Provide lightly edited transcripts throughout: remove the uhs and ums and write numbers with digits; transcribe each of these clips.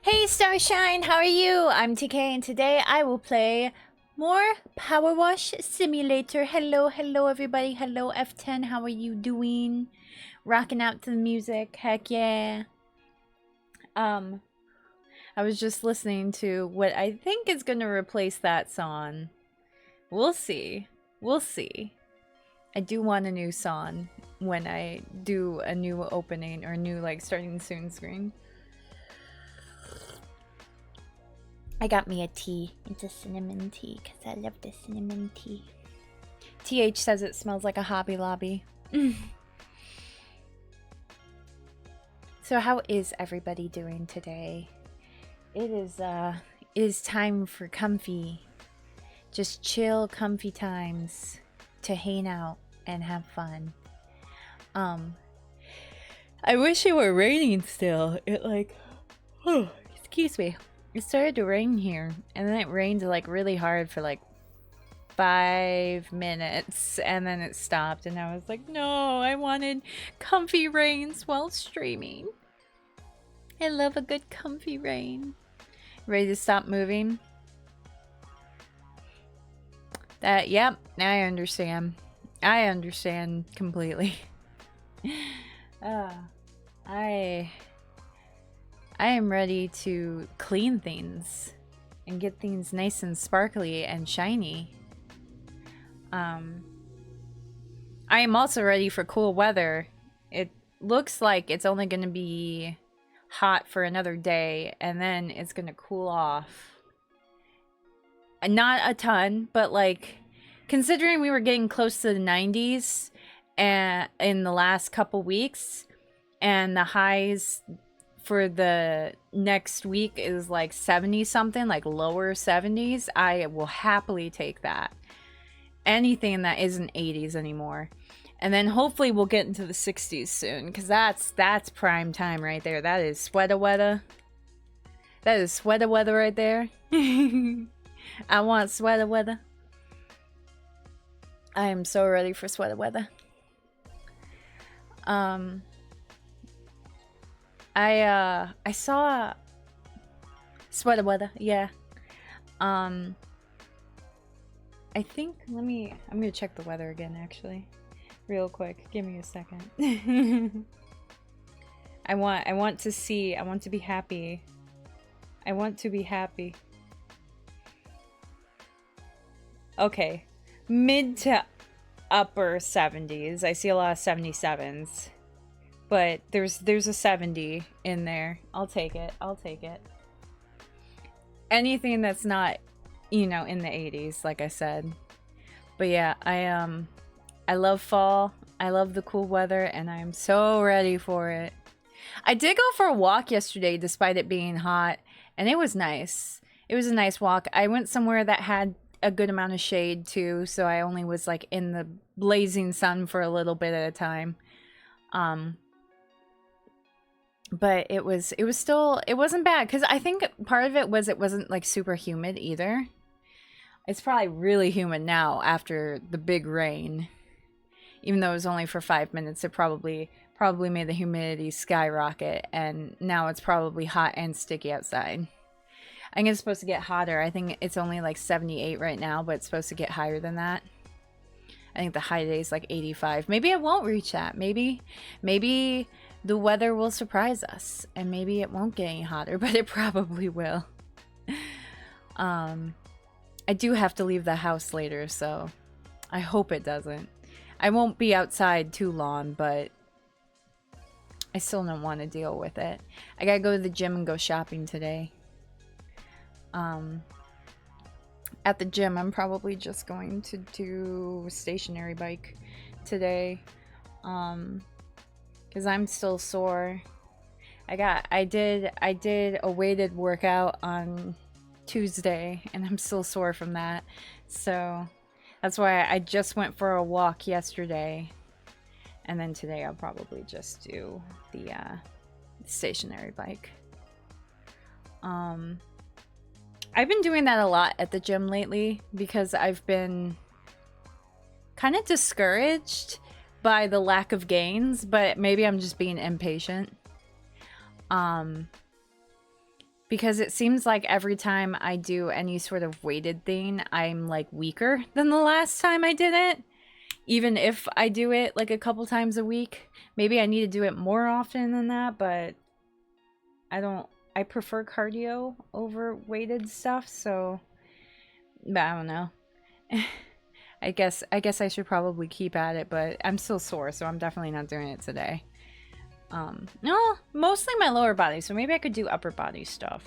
Hey Starshine, how are you? I'm TK and today I will play more PowerWash Simulator. Hello everybody. Hello F10, how are you doing? Rocking out to the music, heck yeah. I was just listening to what I think is gonna replace that song. We'll see. We'll see. I do want a new song when I do a new opening or new like starting soon screen. I got me a tea. It's a cinnamon tea because I love the cinnamon tea. TH says it smells like a Hobby Lobby. So how is everybody doing today? It is time for comfy. Just chill, comfy times to hang out and have fun. I wish it were raining still. It like, oh, excuse me. It started to rain here, and then it rained like really hard for like 5 minutes, and then it stopped, and I was like, no, I wanted comfy rains while streaming. I love a good comfy rain. Ready to stop moving? Yep, I understand. I understand completely. I am ready to clean things and get things nice and sparkly and shiny. I am also ready for cool weather. It looks like it's only going to be hot for another day and then it's going to cool off. Not a ton, but like considering we were getting close to the 90s in the last couple weeks, and the highs for the next week is like 70 something, like lower 70s, I will happily take that. Anything that isn't 80s anymore. And then hopefully we'll get into the 60s soon, because that's prime time right there. That is sweater weather. That is sweater weather right there. I want sweater weather. I am so ready for sweater weather. I saw sweater weather, yeah. I think I'm gonna check the weather again actually. Real quick. Give me a second. I want to see, I want to be happy. I want to be happy. Okay. Mid to upper 70s. I see a lot of 77s. But there's a 70 in there. I'll take it. I'll take it. Anything that's not, you know, in the 80s, like I said. But yeah, I love fall. I love the cool weather, and I'm so ready for it. I did go for a walk yesterday despite it being hot, and it was nice. It was a nice walk. I went somewhere that had a good amount of shade too, so I only was like in the blazing sun for a little bit at a time. But it wasn't bad, because I think part of it was it wasn't like super humid either. It's probably really humid now after the big rain. Even though it was only for 5 minutes, it probably made the humidity skyrocket, and now it's probably hot and sticky outside. I think it's supposed to get hotter. I think it's only like 78 right now, but it's supposed to get higher than that. I think the high day is like 85. Maybe it won't reach that. Maybe the weather will surprise us, and maybe it won't get any hotter, but it probably will. I do have to leave the house later, so I hope it doesn't. I won't be outside too long, but I still don't want to deal with it. I gotta go to the gym and go shopping today. At the gym, I'm probably just going to do a stationary bike today. Because I'm still sore. I did a weighted workout on Tuesday, and I'm still sore from that. So that's why I just went for a walk yesterday. And then today I'll probably just do the stationary bike. I've been doing that a lot at the gym lately because I've been kind of discouraged by the lack of gains, but maybe I'm just being impatient. because it seems like every time I do any sort of weighted thing, I'm like weaker than the last time I did it. Even if I do it like a couple times a week. Maybe I need to do it more often than that, but I prefer cardio over weighted stuff, so but I don't know. I guess I should probably keep at it, but I'm still sore, so I'm definitely not doing it today. No, mostly my lower body, so maybe I could do upper body stuff.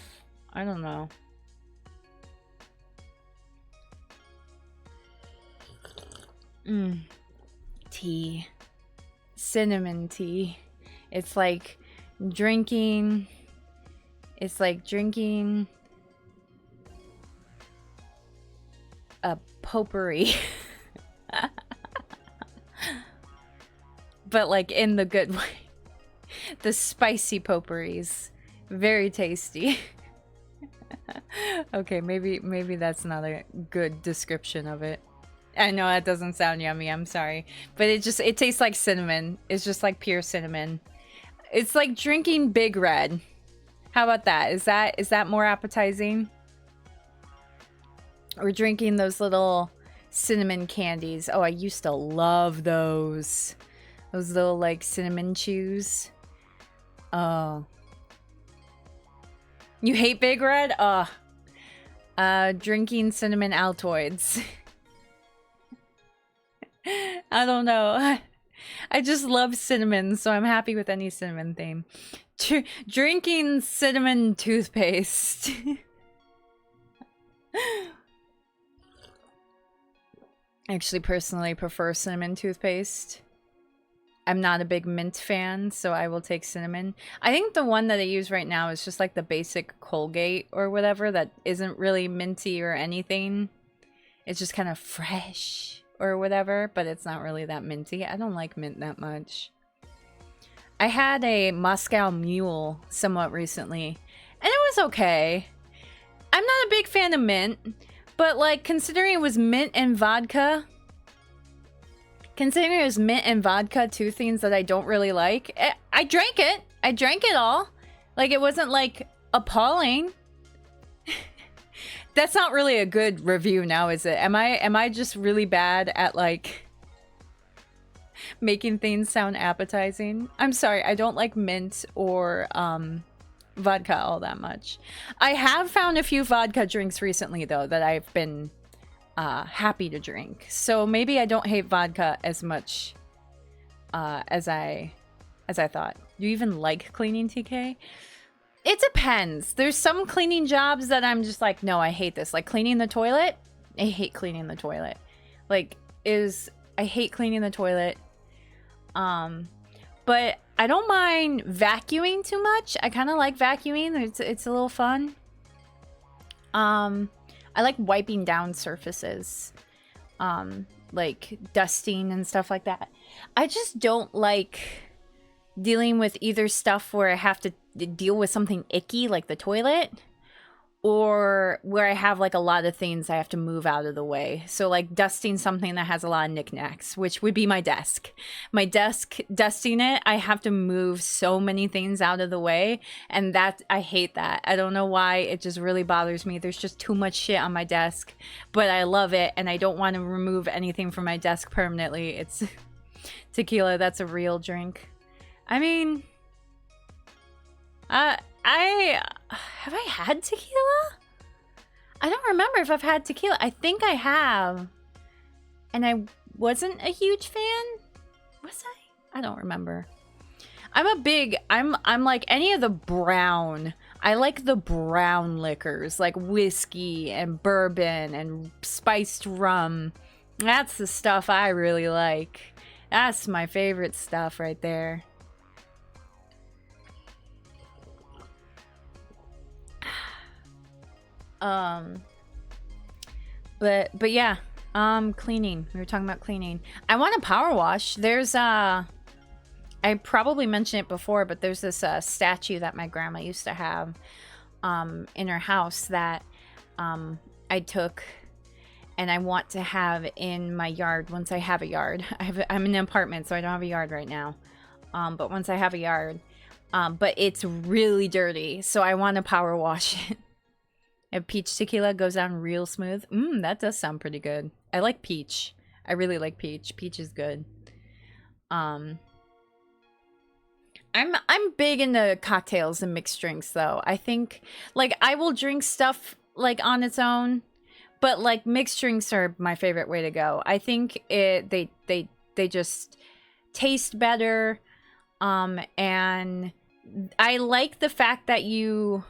I don't know. Tea. Cinnamon tea. It's like drinking a potpourri. But like in the good way. The spicy potpourris. Very tasty. Okay, maybe that's not a good description of it. I know that doesn't sound yummy, I'm sorry. But it tastes like cinnamon. It's just like pure cinnamon. It's like drinking Big Red. How about that? Is that more appetizing? Or drinking those little cinnamon candies. Oh, I used to love those. Those little like cinnamon chews. Oh. You hate Big Red? Drinking cinnamon Altoids. I don't know. I just love cinnamon, so I'm happy with any cinnamon theme. Drinking cinnamon toothpaste. I actually personally prefer cinnamon toothpaste. I'm not a big mint fan, so I will take cinnamon. I think the one that I use right now is just like the basic Colgate or whatever that isn't really minty or anything. It's just kind of fresh or whatever, but it's not really that minty. I don't like mint that much. I had a Moscow Mule somewhat recently, and it was okay. I'm not a big fan of mint, but like considering it was mint and vodka, two things that I don't really like, I drank it. I drank it all. Like, it wasn't like appalling. That's not really a good review now, is it? Am I just really bad at like making things sound appetizing? I'm sorry, I don't like mint or vodka all that much. I have found a few vodka drinks recently though that I've been happy to drink. So maybe I don't hate vodka as much as I thought. Do you even like cleaning, TK? It depends. There's some cleaning jobs that I'm just like, no, I hate this. Like cleaning the toilet. I hate cleaning the toilet. I hate cleaning the toilet. But I don't mind vacuuming too much. I kind of like vacuuming. It's a little fun. I like wiping down surfaces. Like dusting and stuff like that. I just don't like dealing with either stuff where I have to deal with something icky like the toilet, or where I have like a lot of things I have to move out of the way. So like dusting something that has a lot of knickknacks, which would be my desk. My desk, dusting it, I have to move so many things out of the way, and that I hate that. I don't know why, it just really bothers me. There's just too much shit on my desk, but I love it and I don't want to remove anything from my desk permanently. It's tequila, that's a real drink. I mean, have I had tequila? I don't remember if I've had tequila. I think I have. And I wasn't a huge fan? Was I? I don't remember. I'm like any of the brown. I like the brown liquors, like whiskey and bourbon and spiced rum. That's the stuff I really like. That's my favorite stuff right there. But yeah, cleaning. We were talking about cleaning. I want a power wash. There's I probably mentioned it before, but there's this statue that my grandma used to have in her house that I took and I want to have in my yard once I have a yard. I'm in an apartment, so I don't have a yard right now. But once I have a yard, But it's really dirty, so I want to power wash it. And peach tequila goes down real smooth. That does sound pretty good. I like peach. I really like peach. Peach is good. I'm big into cocktails and mixed drinks though. I think like I will drink stuff like on its own, but like mixed drinks are my favorite way to go. I think they just taste better. And I like the fact that you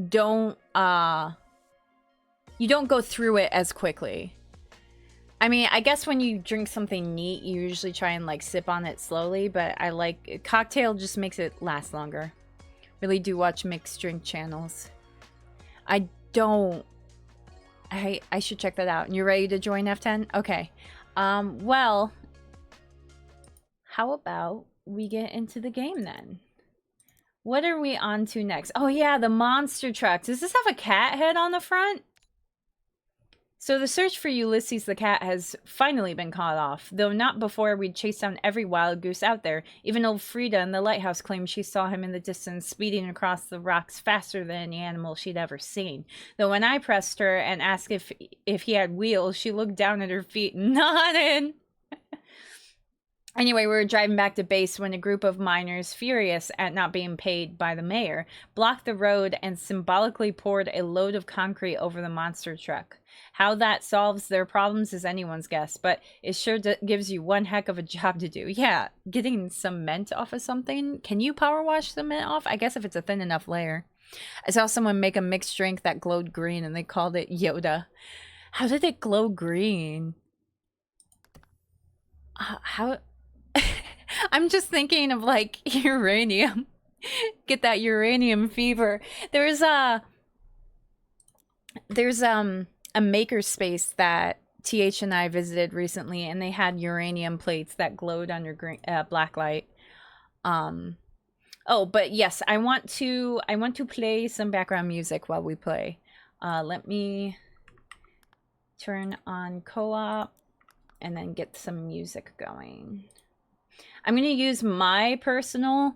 don't go through it as quickly. I mean, I guess when you drink something neat, you usually try and like sip on it slowly, but I like cocktail just makes it last longer. Really do watch mixed drink channels. I should check that out. You ready to join F10? Okay. Well, how about we get into the game then? What are we on to next? Oh yeah, the monster truck. Does this have a cat head on the front? So the search for Ulysses the cat has finally been caught off, though not before we'd chased down every wild goose out there. Even old Frida in the lighthouse claimed she saw him in the distance, speeding across the rocks faster than any animal she'd ever seen. Though when I pressed her and asked if he had wheels, she looked down at her feet and nodded. Anyway, we were driving back to base when a group of miners, furious at not being paid by the mayor, blocked the road and symbolically poured a load of concrete over the monster truck. How that solves their problems is anyone's guess, but it sure gives you one heck of a job to do. Yeah, getting cement off of something. Can you power wash cement off? I guess if it's a thin enough layer. I saw someone make a mixed drink that glowed green and they called it Yoda. How did it glow green? How... I'm just thinking of like uranium. Get that uranium fever. There's a makerspace that TH and I visited recently, and they had uranium plates that glowed under green, black light. Oh, but yes, I want to play some background music while we play. Let me turn on co-op and then get some music going. I'm going to use my personal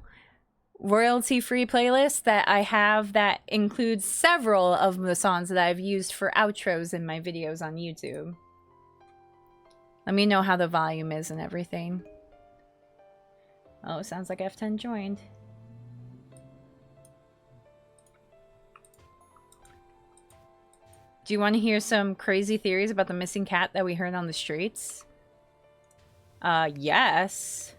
royalty-free playlist that I have that includes several of the songs that I've used for outros in my videos on YouTube. Let me know how the volume is and everything. Oh, it sounds like F10 joined. Do you want to hear some crazy theories about the missing cat that we heard on the streets? Yes.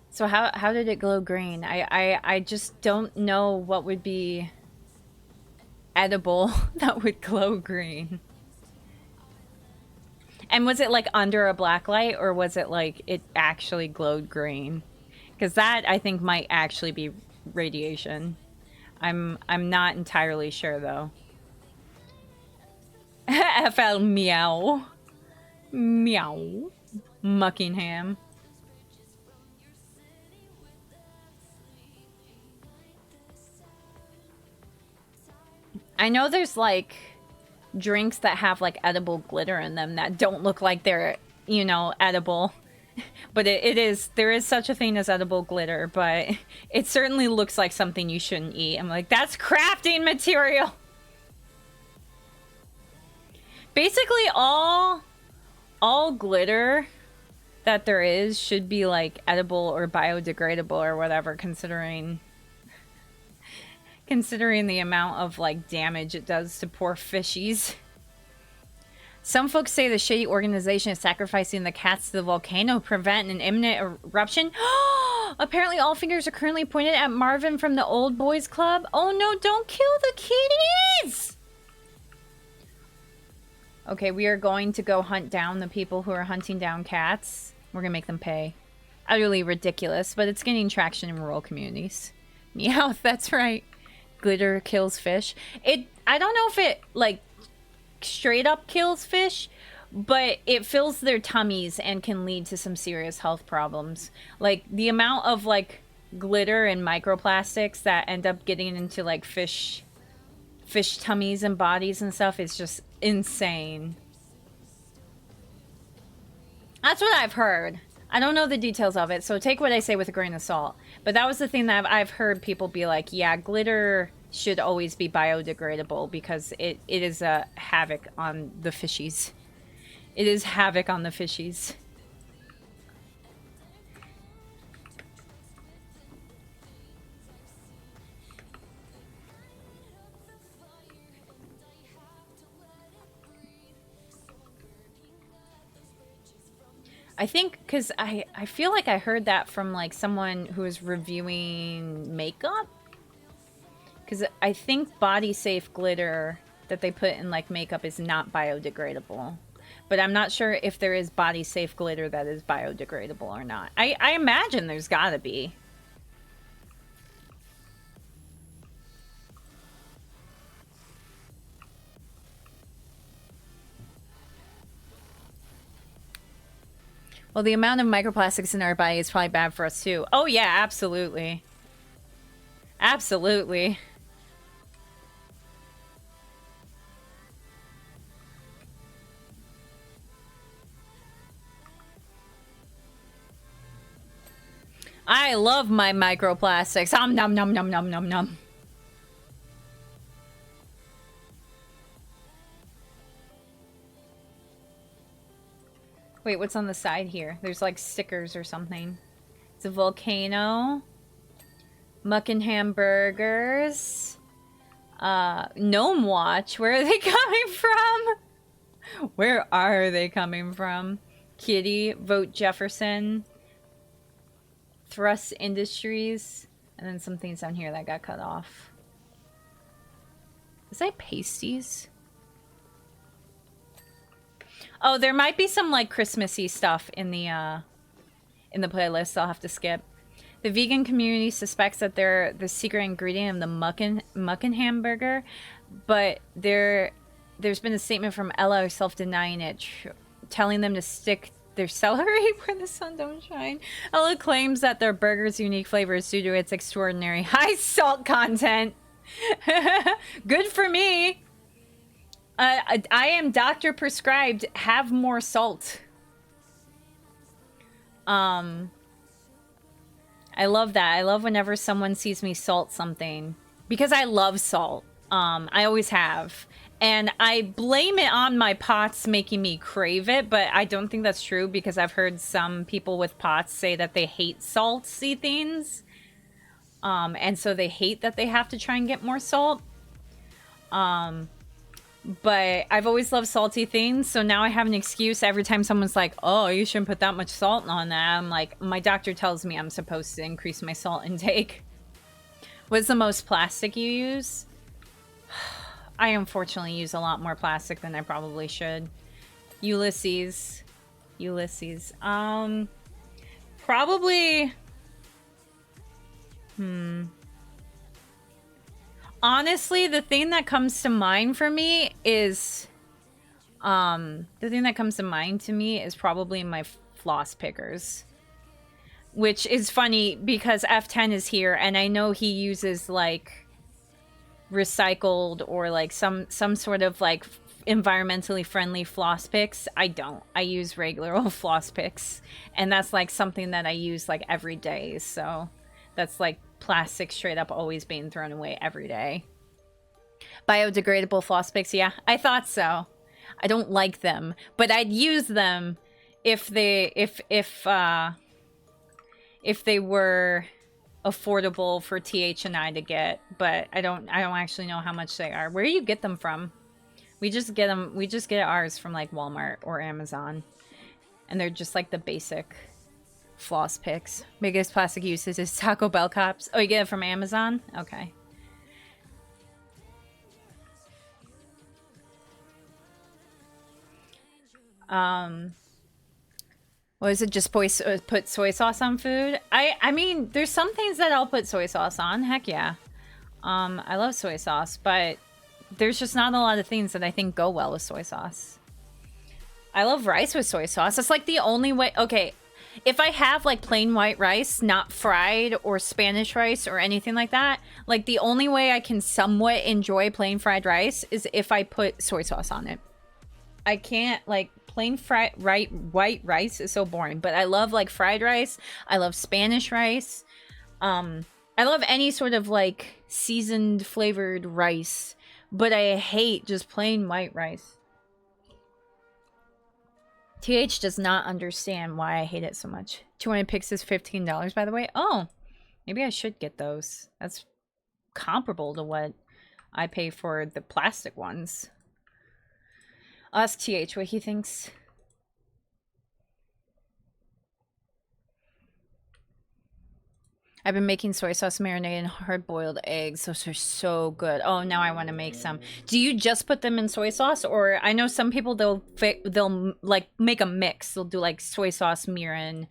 So how did it glow green? I just don't know what would be edible that would glow green. And was it like under a black light, or was it like it actually glowed green? Because that I think might actually be radiation. I'm not entirely sure though. FL meow. Meow. Muckingham. I know there's like drinks that have like edible glitter in them that don't look like they're, you know, edible. But there is such a thing as edible glitter, but it certainly looks like something you shouldn't eat. I'm like, that's crafting material. Basically all glitter that there is should be like edible or biodegradable or whatever, considering the amount of like damage it does to poor fishies. Some folks say the shady organization is sacrificing the cats to the volcano to prevent an imminent eruption. Apparently all fingers are currently pointed at Marvin from the Old Boys Club. Oh no, don't kill the kitties! Okay, we are going to go hunt down the people who are hunting down cats. We're gonna make them pay. Utterly ridiculous, but it's gaining traction in rural communities. Meowth, that's right. Glitter kills fish. I don't know if it like straight up kills fish, but it fills their tummies and can lead to some serious health problems. Like the amount of like glitter and microplastics that end up getting into like fish fish tummies and bodies and stuff is just insane. That's what I've heard. I don't know the details of it, so take what I say with a grain of salt. But that was the thing that I've heard people be like, yeah, glitter should always be biodegradable because it is a havoc on the fishies. It is havoc on the fishies. I think because I feel like I heard that from like someone who was reviewing makeup. Because I think body safe glitter that they put in like makeup is not biodegradable. But I'm not sure if there is body safe glitter that is biodegradable or not. I imagine there's gotta be. Well, the amount of microplastics in our body is probably bad for us too. Oh yeah, absolutely. Absolutely. I love my microplastics. Nom nom nom nom nom nom. Wait, what's on the side here? There's like stickers or something. It's a volcano. Muckin' hamburgers. Gnome Watch. Where are they coming from? Where are they coming from? Kitty. Vote Jefferson. Thrust Industries. And then some things down here that got cut off. Is that pasties? Oh, there might be some like Christmassy stuff in the playlist I'll have to skip. The vegan community suspects that they're the secret ingredient of the muckin' hamburger, but there's been a statement from Ella herself denying it, telling them to stick their celery where the sun don't shine. Ella claims that their burger's unique flavor is due to its extraordinary high salt content. Good for me. I am doctor prescribed. Have more salt. I love that. I love whenever someone sees me salt something because I love salt. I always have. And I blame it on my pots making me crave it, but I don't think that's true because I've heard some people with pots say that they hate salty things. And so they hate that they have to try and get more salt. But I've always loved salty things, so now I have an excuse every time someone's like, oh, you shouldn't put that much salt on that. I'm like, my doctor tells me I'm supposed to increase my salt intake. What's the most plastic you use? I unfortunately use a lot more plastic than I probably should. Ulysses. Probably... Honestly, the thing that comes to mind for me is... probably my floss pickers. Which is funny because F10 is here and I know he uses like recycled or like some sort of like environmentally friendly floss picks. I don't. I use regular old floss picks. And that's like something that I use like every day. So that's like plastic straight up always being thrown away every day. Biodegradable floss picks, yeah. I thought so. I don't like them, but I'd use them if they were affordable for TH and I to get, but I don't actually know how much they are. Where do you get them from? We just get ours from like Walmart or Amazon. And they're just like the basic floss picks. Biggest plastic uses is Taco Bell cups. Oh, you get it from Amazon? Okay. What is it? Just put soy sauce on food? I mean, there's some things that I'll put soy sauce on. Heck yeah. I love soy sauce, but there's just not a lot of things that I think go well with soy sauce. I love rice with soy sauce. It's like the only way. Okay, if I have like plain white rice, not fried or Spanish rice or anything like that, like the only way I can somewhat enjoy plain fried rice is if I put soy sauce on it. I can't, like, plain fried white rice is so boring, but I love like fried rice. I love Spanish rice. I love any sort of like seasoned flavored rice, but I hate just plain white rice. TH does not understand why I hate it so much. 200 picks is $15, by the way. Oh, maybe I should get those. That's comparable to what I pay for the plastic ones. Ask TH what he thinks. I've been making soy sauce marinated in hard-boiled eggs. Those are so good. Oh, now I want to make some. Do you just put them in soy sauce, or I know some people they'll like make a mix. They'll do like soy sauce, mirin,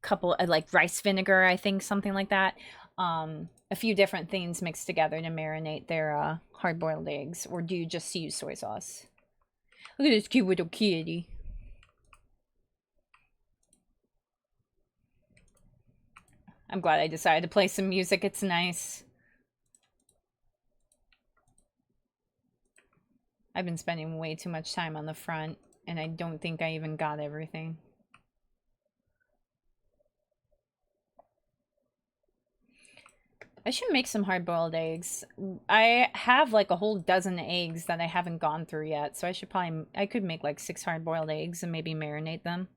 couple like rice vinegar, I think, something like that. A few different things mixed together to marinate their hard-boiled eggs. Or do you just use soy sauce? Look at this cute little kitty. I'm glad I decided to play some music. It's nice. I've been spending way too much time on the front, and I don't think I even got everything. I should make some hard-boiled eggs. I have like a whole dozen eggs that I haven't gone through yet, so I could make like 6 hard-boiled eggs and maybe marinate them.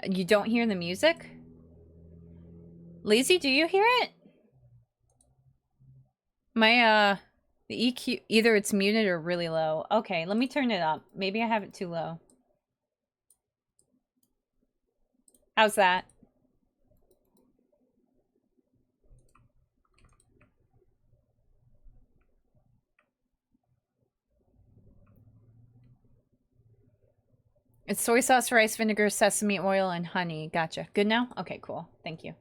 You don't hear the music? Lazy, do you hear it? My, the EQ, either it's muted or really low. Okay, let me turn it up. Maybe I have it too low. How's that? It's soy sauce, rice vinegar, sesame oil, and honey. Gotcha. Good now? Okay, cool. Thank you.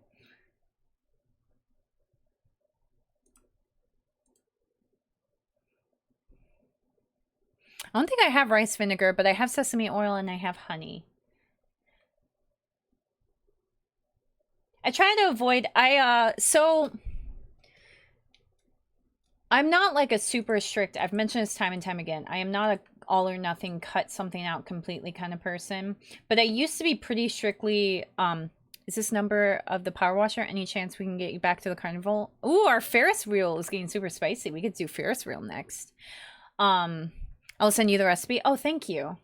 I don't think I have rice vinegar, but I have sesame oil and I have honey. I try to avoid, so I'm not like a super strict, I've mentioned this time and time again, I am not a all or nothing, cut something out completely kind of person, but I used to be pretty strictly, is this number of the power washer? Any chance we can get you back to the carnival? Ooh, our Ferris wheel is getting super spicy. We could do Ferris wheel next. I'll send you the recipe. Oh, thank you.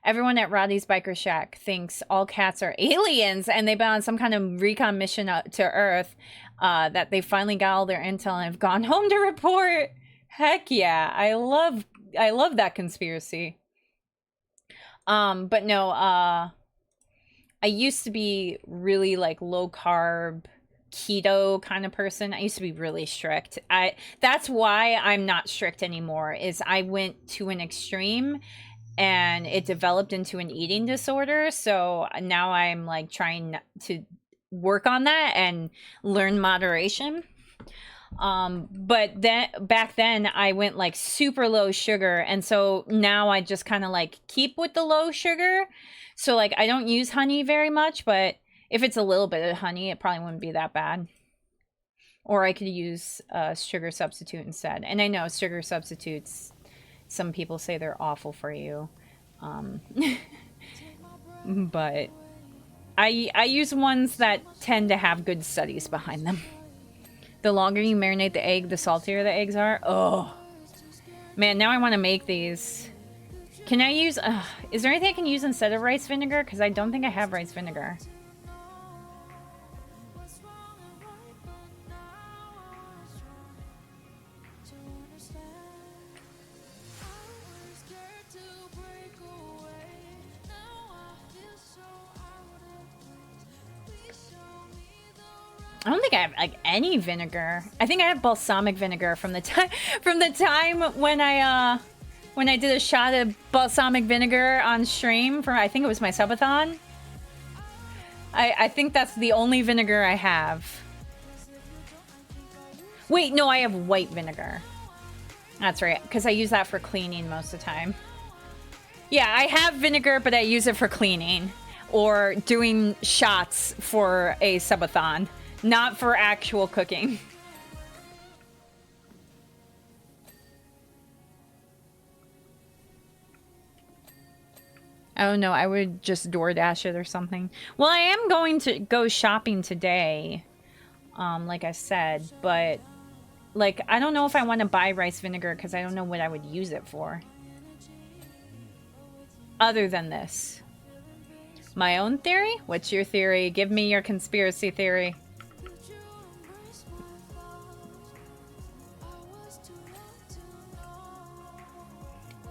Everyone at Roddy's Biker Shack thinks all cats are aliens and they've been on some kind of recon mission to Earth, that they finally got all their intel and have gone home to report. Heck yeah. I love that conspiracy. But no, I used to be really like low carb keto kind of person. I used to be really strict. That's why I'm not strict anymore, is I went to an extreme and it developed into an eating disorder. So now I'm like trying to work on that and learn moderation. But then back then I went like super low sugar, and so now I just kind of like keep with the low sugar. So like I don't use honey very much, but if it's a little bit of honey, it probably wouldn't be that bad. Or I could use a sugar substitute instead. And I know sugar substitutes, some people say they're awful for you. But I use ones that tend to have good studies behind them. The longer you marinate the egg, the saltier the eggs are. Oh, man, now I want to make these. Can I use, is there anything I can use instead of rice vinegar? Because I don't think I have rice vinegar. I don't think I have like any vinegar. I think I have balsamic vinegar from the time when I did a shot of balsamic vinegar on stream for, I think it was my subathon. I think that's the only vinegar I have. Wait, no, I have white vinegar. That's right, because I use that for cleaning most of the time. Yeah, I have vinegar, but I use it for cleaning. Or doing shots for a subathon. Not for actual cooking. Oh no, I would just DoorDash it or something. Well, I am going to go shopping today. Like I said, but... Like, I don't know if I want to buy rice vinegar because I don't know what I would use it for. Other than this. My own theory? What's your theory? Give me your conspiracy theory.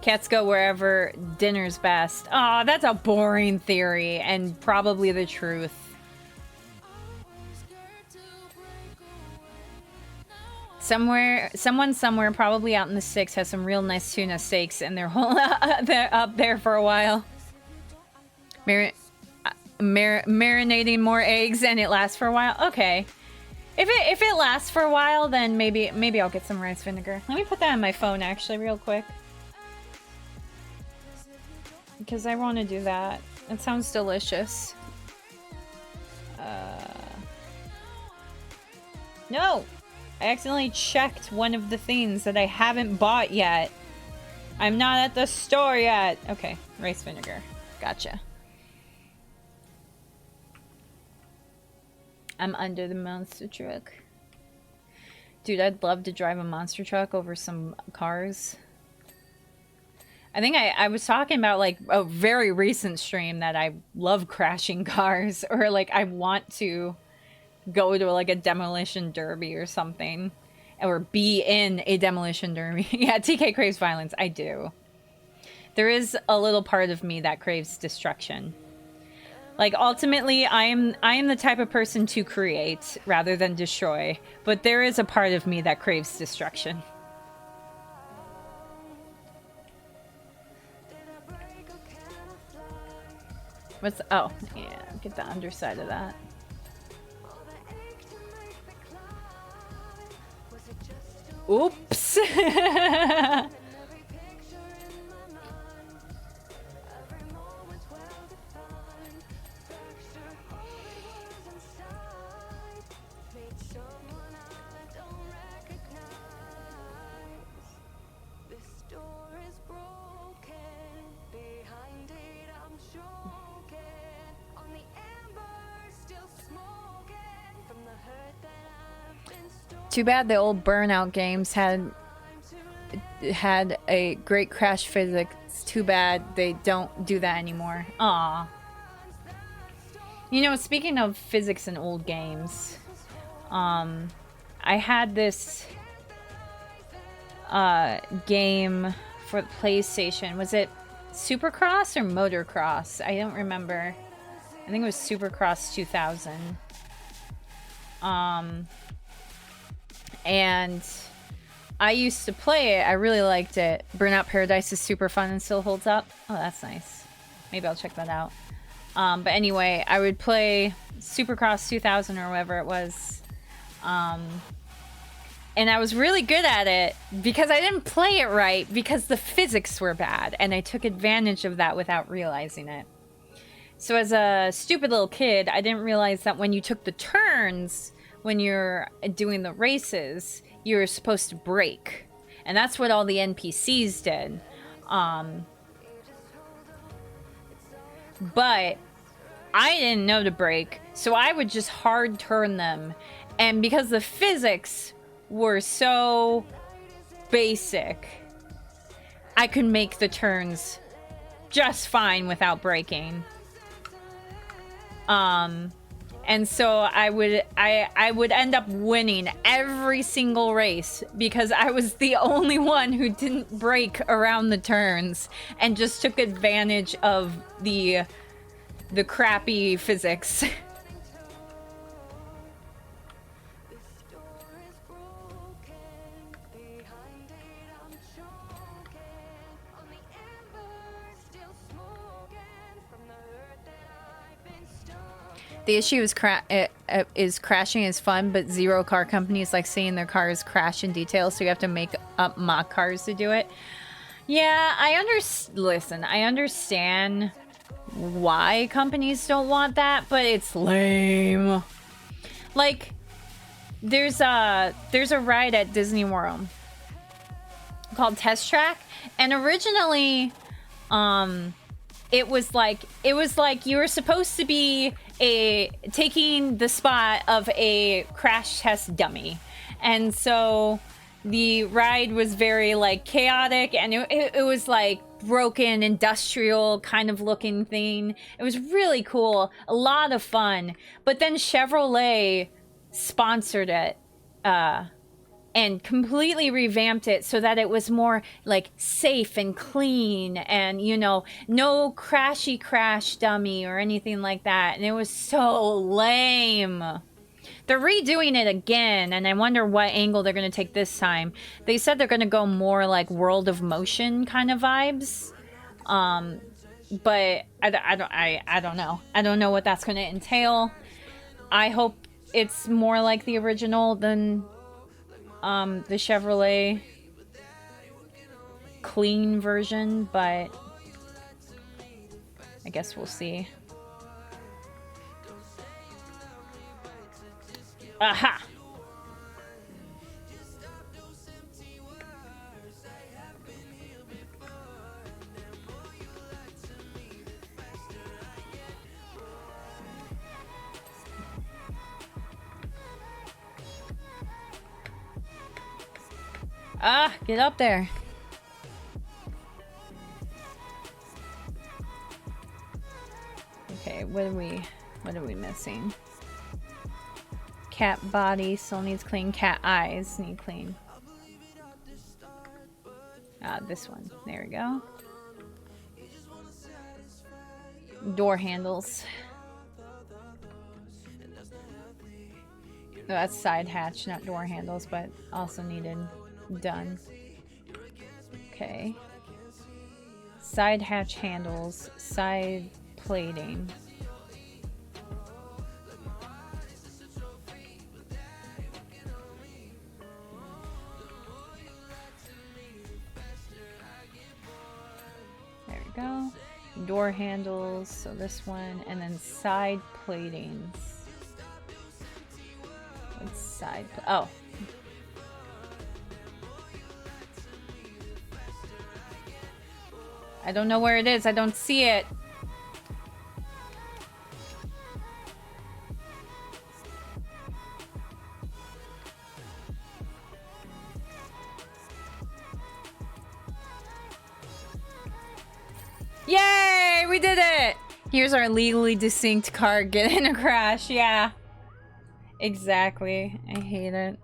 Cats go wherever dinner's best. Oh, that's a boring theory and probably the truth. Someone somewhere, probably out in the sticks, has some real nice tuna steaks and they're up there for a while. Marinating more eggs and it lasts for a while? Okay. If it lasts for a while, then maybe I'll get some rice vinegar. Let me put that on my phone actually real quick. Because I want to do that. It sounds delicious. No! I accidentally checked one of the things that I haven't bought yet. I'm not at the store yet. Okay, rice vinegar. Gotcha. I'm under the monster truck. Dude, I'd love to drive a monster truck over some cars. I think I was talking about, like, a very recent stream that I love crashing cars. Or, like, I want to go to, like, a demolition derby or something. Or be in a demolition derby. Yeah, TK craves violence. I do. There is a little part of me that craves destruction. Like, ultimately, I am the type of person to create rather than destroy. But there is a part of me that craves destruction. What's... Oh, yeah. Get the underside of that. Oops! Too bad the old Burnout games had a great crash physics. Too bad they don't do that anymore. Aw. You know, speaking of physics in old games, I had this game for the PlayStation. Was it Supercross or Motocross? I don't remember. I think it was Supercross 2000. And I used to play it. I really liked it. Burnout Paradise is super fun and still holds up. Oh, that's nice. Maybe I'll check that out. But anyway, I would play Supercross 2000 or whatever it was. And I was really good at it because I didn't play it right because the physics were bad. And I took advantage of that without realizing it. So as a stupid little kid, I didn't realize that when you took the turns, when you're doing the races, you're supposed to brake. And that's what all the NPCs did. But I didn't know to brake, so I would just hard turn them. And because the physics were so basic, I could make the turns just fine without braking. And so I would end up winning every single race because I was the only one who didn't brake around the turns and just took advantage of the crappy physics. The issue is is crashing is fun, but zero car companies like seeing their cars crash in detail, so you have to make up mock cars to do it. Yeah, listen, I understand why companies don't want that, but it's lame. Like, there's a ride at Disney World called Test Track, and originally, it was like you were supposed to be taking the spot of a crash test dummy, and so the ride was very like chaotic, and it was like broken industrial kind of looking thing. It was really cool, a lot of fun. But then Chevrolet sponsored it and completely revamped it so that it was more like safe and clean, and you know, no crashy crash dummy or anything like that. And it was so lame. They're redoing it again, and I wonder what angle they're going to take this time. They said they're going to go more like World of Motion kind of vibes. But I don't know. I don't know what that's going to entail. I hope it's more like the original than the Chevrolet clean version, but I guess we'll see. Aha! Ah, get up there. Okay, what are we missing? Cat body still needs clean. Cat eyes need clean. This one. There we go. Door handles. No, that's side hatch, not door handles, but also needed done. Okay. Side hatch handles, side plating. There we go. Door handles, so this one, and then side platings. What's side? Oh. I don't know where it is. I don't see it. Yay! We did it! Here's our legally distinct car getting a crash. Yeah. Exactly. I hate it.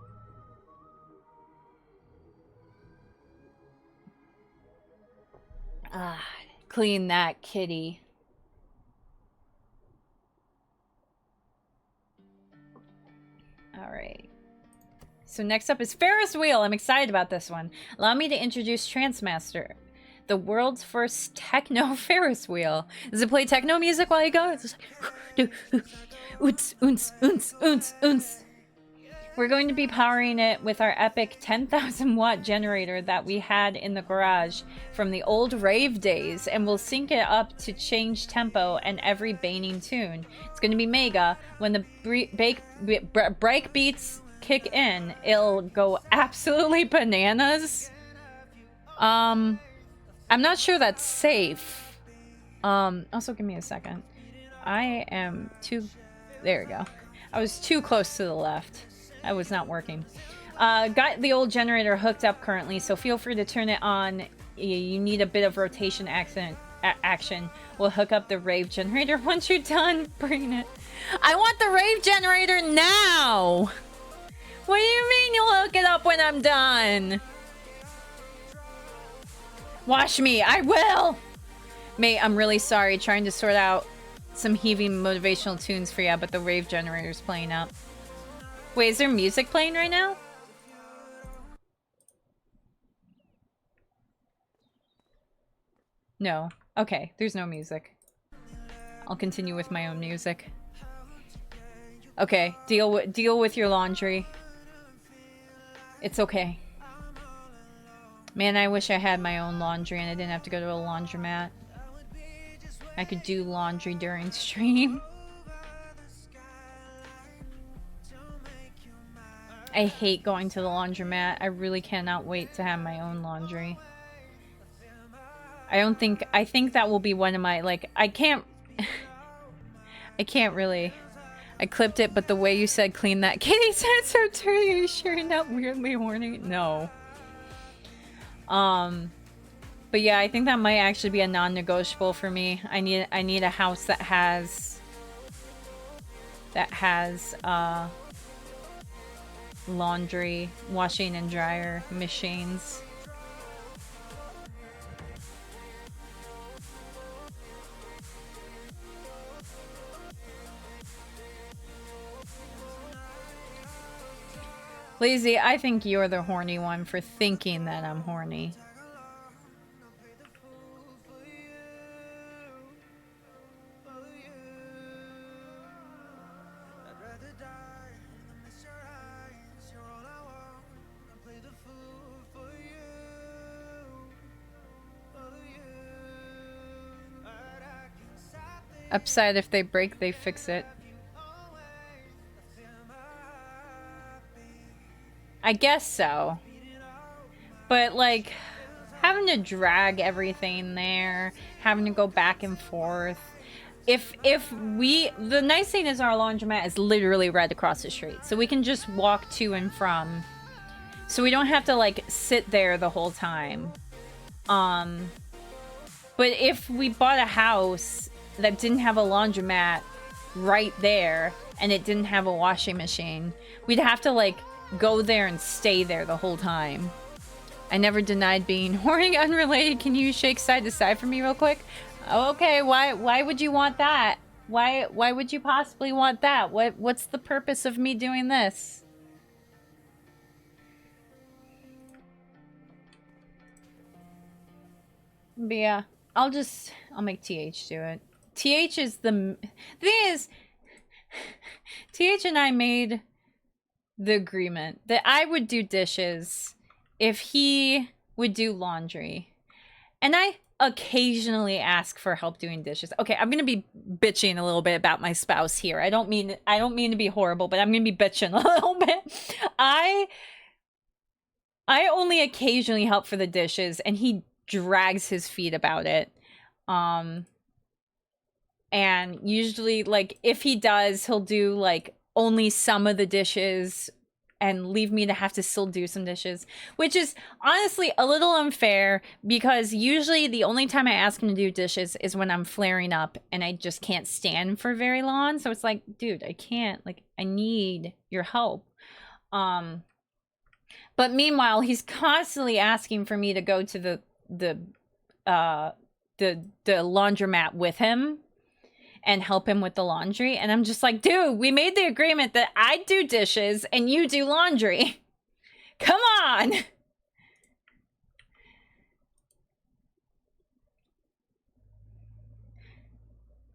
Ah, clean that kitty. Alright. So next up is Ferris wheel. I'm excited about this one. Allow me to introduce Transmaster, the world's first techno Ferris wheel. Does it play techno music while you go? It's just like oons, oons, oons, oons, oons. We're going to be powering it with our epic 10,000 watt generator that we had in the garage from the old rave days, and we'll sync it up to change tempo and every baning tune. It's going to be mega. When the break beats kick in, it'll go absolutely bananas. I'm not sure that's safe. Also give me a second. I am too... There we go. I was too close to the left. I was not working. Got the old generator hooked up currently, so feel free to turn it on. You need a bit of rotation action. We'll hook up the rave generator once you're done. Bring it. I want the rave generator now! What do you mean you'll hook it up when I'm done? Wash me, I will! Mate, I'm really sorry, trying to sort out some heaving motivational tunes for you, but the rave generator's playing up. Wait, is there music playing right now? No. Okay, there's no music. I'll continue with my own music. Okay, deal with your laundry. It's okay. Man, I wish I had my own laundry and I didn't have to go to a laundromat. I could do laundry during stream. I hate going to the laundromat. I really cannot wait to have my own laundry. I think that will be one of my, like, I can't really. I clipped it, but the way you said clean that kitty's head so dirty, are you sure you're not weirdly horny? No. But yeah, I think that might actually be a non-negotiable for me. I need a house that has laundry, washing and dryer machines. Lazy, I think you're the horny one for thinking that I'm horny. Upside, if they break, they fix it. I guess so. But, like, having to drag everything there, having to go back and forth. The nice thing is our laundromat is literally right across the street. So we can just walk to and from. So we don't have to, like, sit there the whole time. But if we bought a house that didn't have a laundromat right there, and it didn't have a washing machine, we'd have to, like, go there and stay there the whole time. I never denied being horny. Unrelated. Can you shake side to side for me real quick? Okay, why would you want that? Why would you possibly want that? What's the purpose of me doing this? But yeah, I'll make TH do it. TH is the thing is, TH and I made the agreement that I would do dishes if he would do laundry. And I occasionally ask for help doing dishes. Okay, I'm gonna be bitching a little bit about my spouse here. I don't mean to be horrible, but I'm gonna be bitching a little bit. I only occasionally help for the dishes, and he drags his feet about it. And usually, like, if he does, he'll do, like, only some of the dishes and leave me to have to still do some dishes, which is honestly a little unfair because usually the only time I ask him to do dishes is when I'm flaring up and I just can't stand for very long. So it's like, dude, I can't, like, I need your help. But meanwhile, he's constantly asking for me to go to the laundromat with him and help him with the laundry. And I'm just like, dude, we made the agreement that I do dishes and you do laundry. Come on.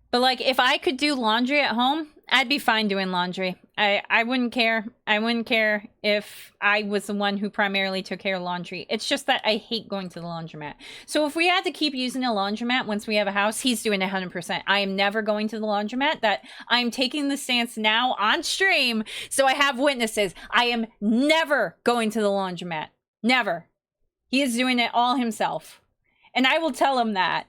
But, like, if I could do laundry at home, I'd be fine doing laundry. I wouldn't care. I wouldn't care if I was the one who primarily took care of laundry. It's just that I hate going to the laundromat. So if we had to keep using a laundromat once we have a house, he's doing 100%. I am never going to the laundromat. That I'm taking the stance now on stream, so I have witnesses. I am never going to the laundromat. Never. He is doing it all himself. And I will tell him that.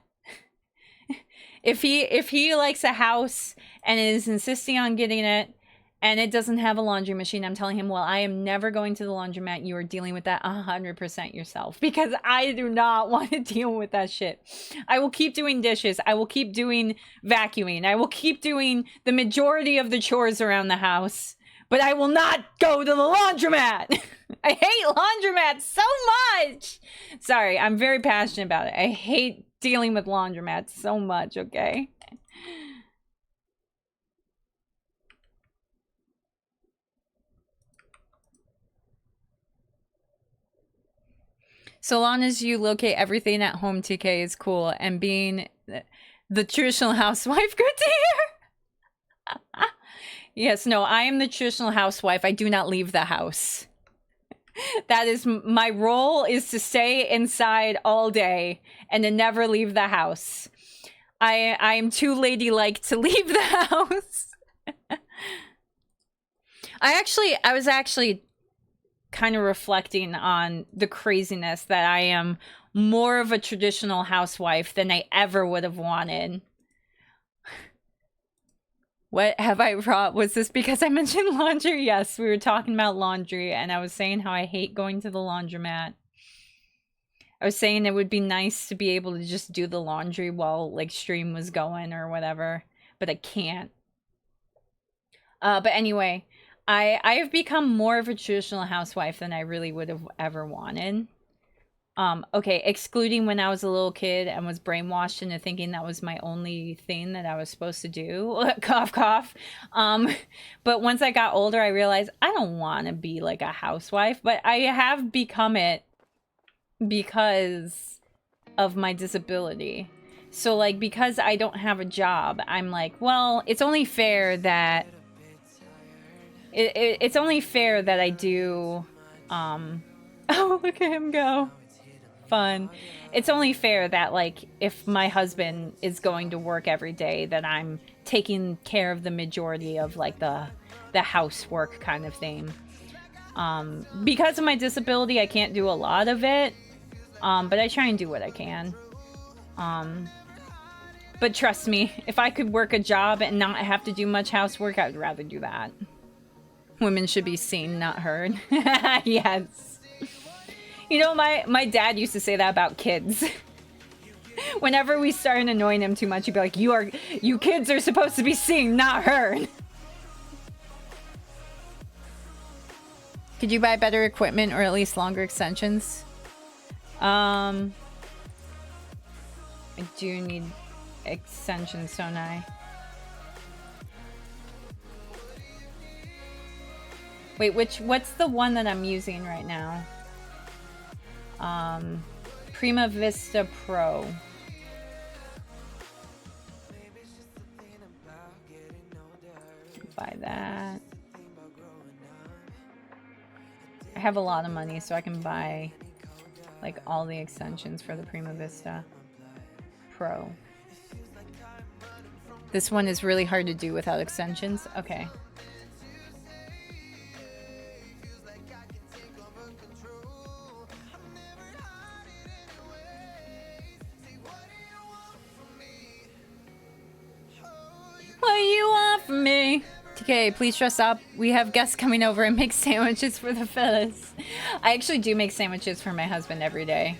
If he likes a house and is insisting on getting it and it doesn't have a laundry machine, I'm telling him, well, I am never going to the laundromat. You are dealing with that 100% yourself because I do not want to deal with that shit. I will keep doing dishes. I will keep doing vacuuming. I will keep doing the majority of the chores around the house, but I will not go to the laundromat. I hate laundromats so much. Sorry, I'm very passionate about it. I hate dealing with laundromats so much, okay? So long as you locate everything at home, TK is cool. And being the traditional housewife, good to hear. Yes, no, I am the traditional housewife. I do not leave the house. That is my role, is to stay inside all day and to never leave the house. I am too ladylike to leave the house. I was actually kind of reflecting on the craziness that I am more of a traditional housewife than I ever would have wanted. What have I brought? Was this because I mentioned laundry? Yes, we were talking about laundry, and I was saying how I hate going to the laundromat. I was saying it would be nice to be able to just do the laundry while, like, stream was going or whatever, but I can't. But anyway, I have become more of a traditional housewife than I really would have ever wanted. Okay, excluding when I was a little kid and was brainwashed into thinking that was my only thing that I was supposed to do. Cough, cough. But once I got older, I realized I don't want to be like a housewife, but I have become it because of my disability. So, like, because I don't have a job, I'm like, well, it's only fair that it's only fair that I do, oh, look at him go. Fun. It's only fair that, like, if my husband is going to work every day, that I'm taking care of the majority of, like, the housework kind of thing. Because of my disability, I can't do a lot of it, but I try and do what I can. But trust me, if I could work a job and not have to do much housework, I would rather do that. Women should be seen, not heard. Yes. You know, my dad used to say that about kids. Whenever we started annoying him too much, he'd be like, you kids are supposed to be seen, not heard. Could you buy better equipment or at least longer extensions? I do need extensions, don't I? Wait, what's the one that I'm using right now? Prima Vista Pro. Buy that. I have a lot of money, so I can buy, like, all the extensions for the Prima Vista Pro. This one is really hard to do without extensions. Okay. What do you want from me? TK, please dress up. We have guests coming over and make sandwiches for the fellas. I actually do make sandwiches for my husband every day.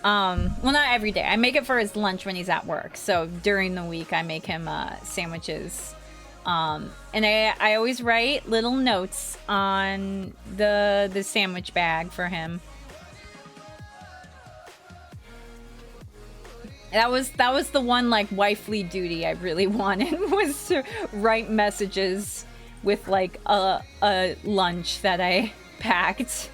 Well, not every day. I make it for his lunch when he's at work. So during the week, I make him sandwiches. And I always write little notes on the sandwich bag for him. That was the one, like, wifely duty I really wanted, was to write messages with, like, a lunch that I packed.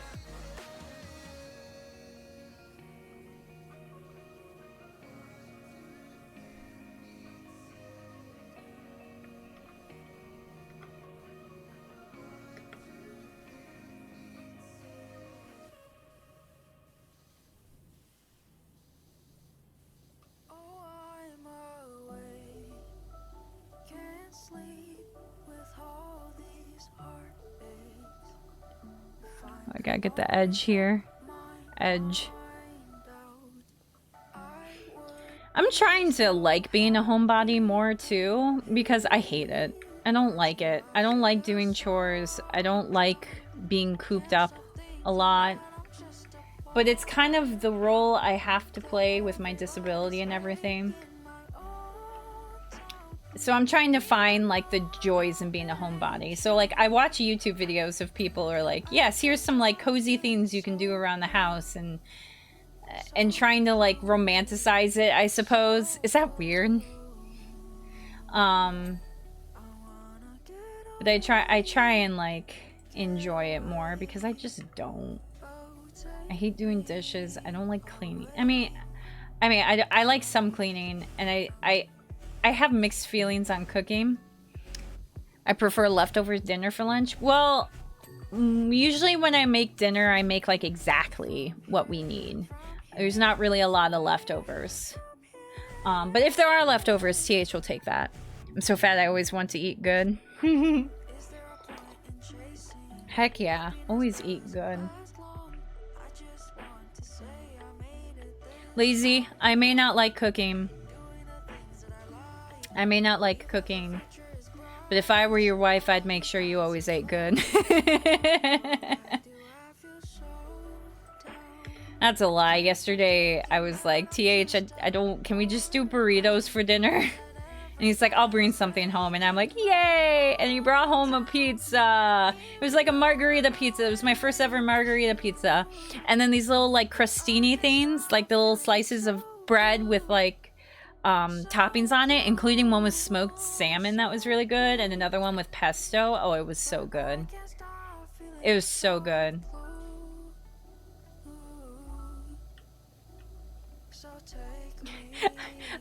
I gotta get the edge here. Edge. I'm trying to like being a homebody more too, because I hate it. I don't like it. I don't like doing chores. I don't like being cooped up a lot. But it's kind of the role I have to play with my disability and everything. So I'm trying to find, like, the joys in being a homebody. So, like, I watch YouTube videos of people who are like, yes, here's some, like, cozy things you can do around the house, and trying to, like, romanticize it, I suppose. Is that weird? But I try and, like, enjoy it more, because I just don't. I hate doing dishes. I don't like cleaning. I mean, I like some cleaning, and I have mixed feelings on cooking. I prefer leftovers dinner for lunch. Well, usually when I make dinner, I make like exactly what we need. There's not really a lot of leftovers. But if there are leftovers, TH will take that. I'm so fat I always want to eat good. Heck yeah, always eat good. Lazy, I may not like cooking. I may not like cooking. But if I were your wife, I'd make sure you always ate good. That's a lie. Yesterday, I was like, TH, I don't... Can we just do burritos for dinner? And he's like, I'll bring something home. And I'm like, yay! And he brought home a pizza. It was like a margarita pizza. It was my first ever margarita pizza. And then these little, like, crostini things. Like, the little slices of bread with, like... toppings on it, including one with smoked salmon that was really good, and another one with pesto. Oh, it was so good. It was so good.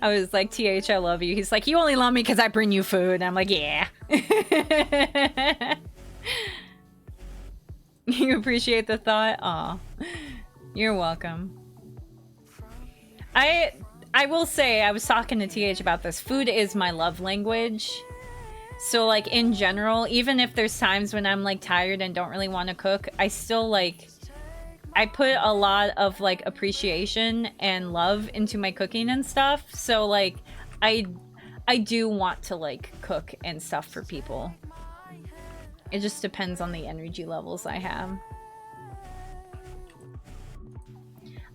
I was like, TH, I love you. He's like, you only love me because I bring you food. I'm like, yeah. You appreciate the thought? Aw. You're welcome. I will say, I was talking to TH about this. Food is my love language. So, like, in general, even if there's times when I'm, like, tired and don't really want to cook, I still, like... I put a lot of, like, appreciation and love into my cooking and stuff. So, like, I do want to, like, cook and stuff for people. It just depends on the energy levels I have.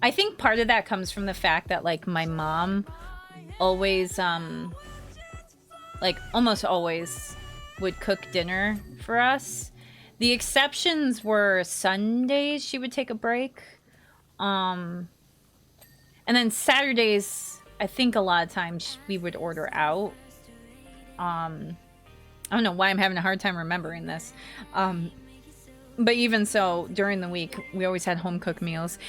I think part of that comes from the fact that, like, my mom always, like, almost always would cook dinner for us. The exceptions were Sundays, she would take a break. And then Saturdays, I think a lot of times we would order out. I don't know why I'm having a hard time remembering this. But even so, during the week, we always had home-cooked meals.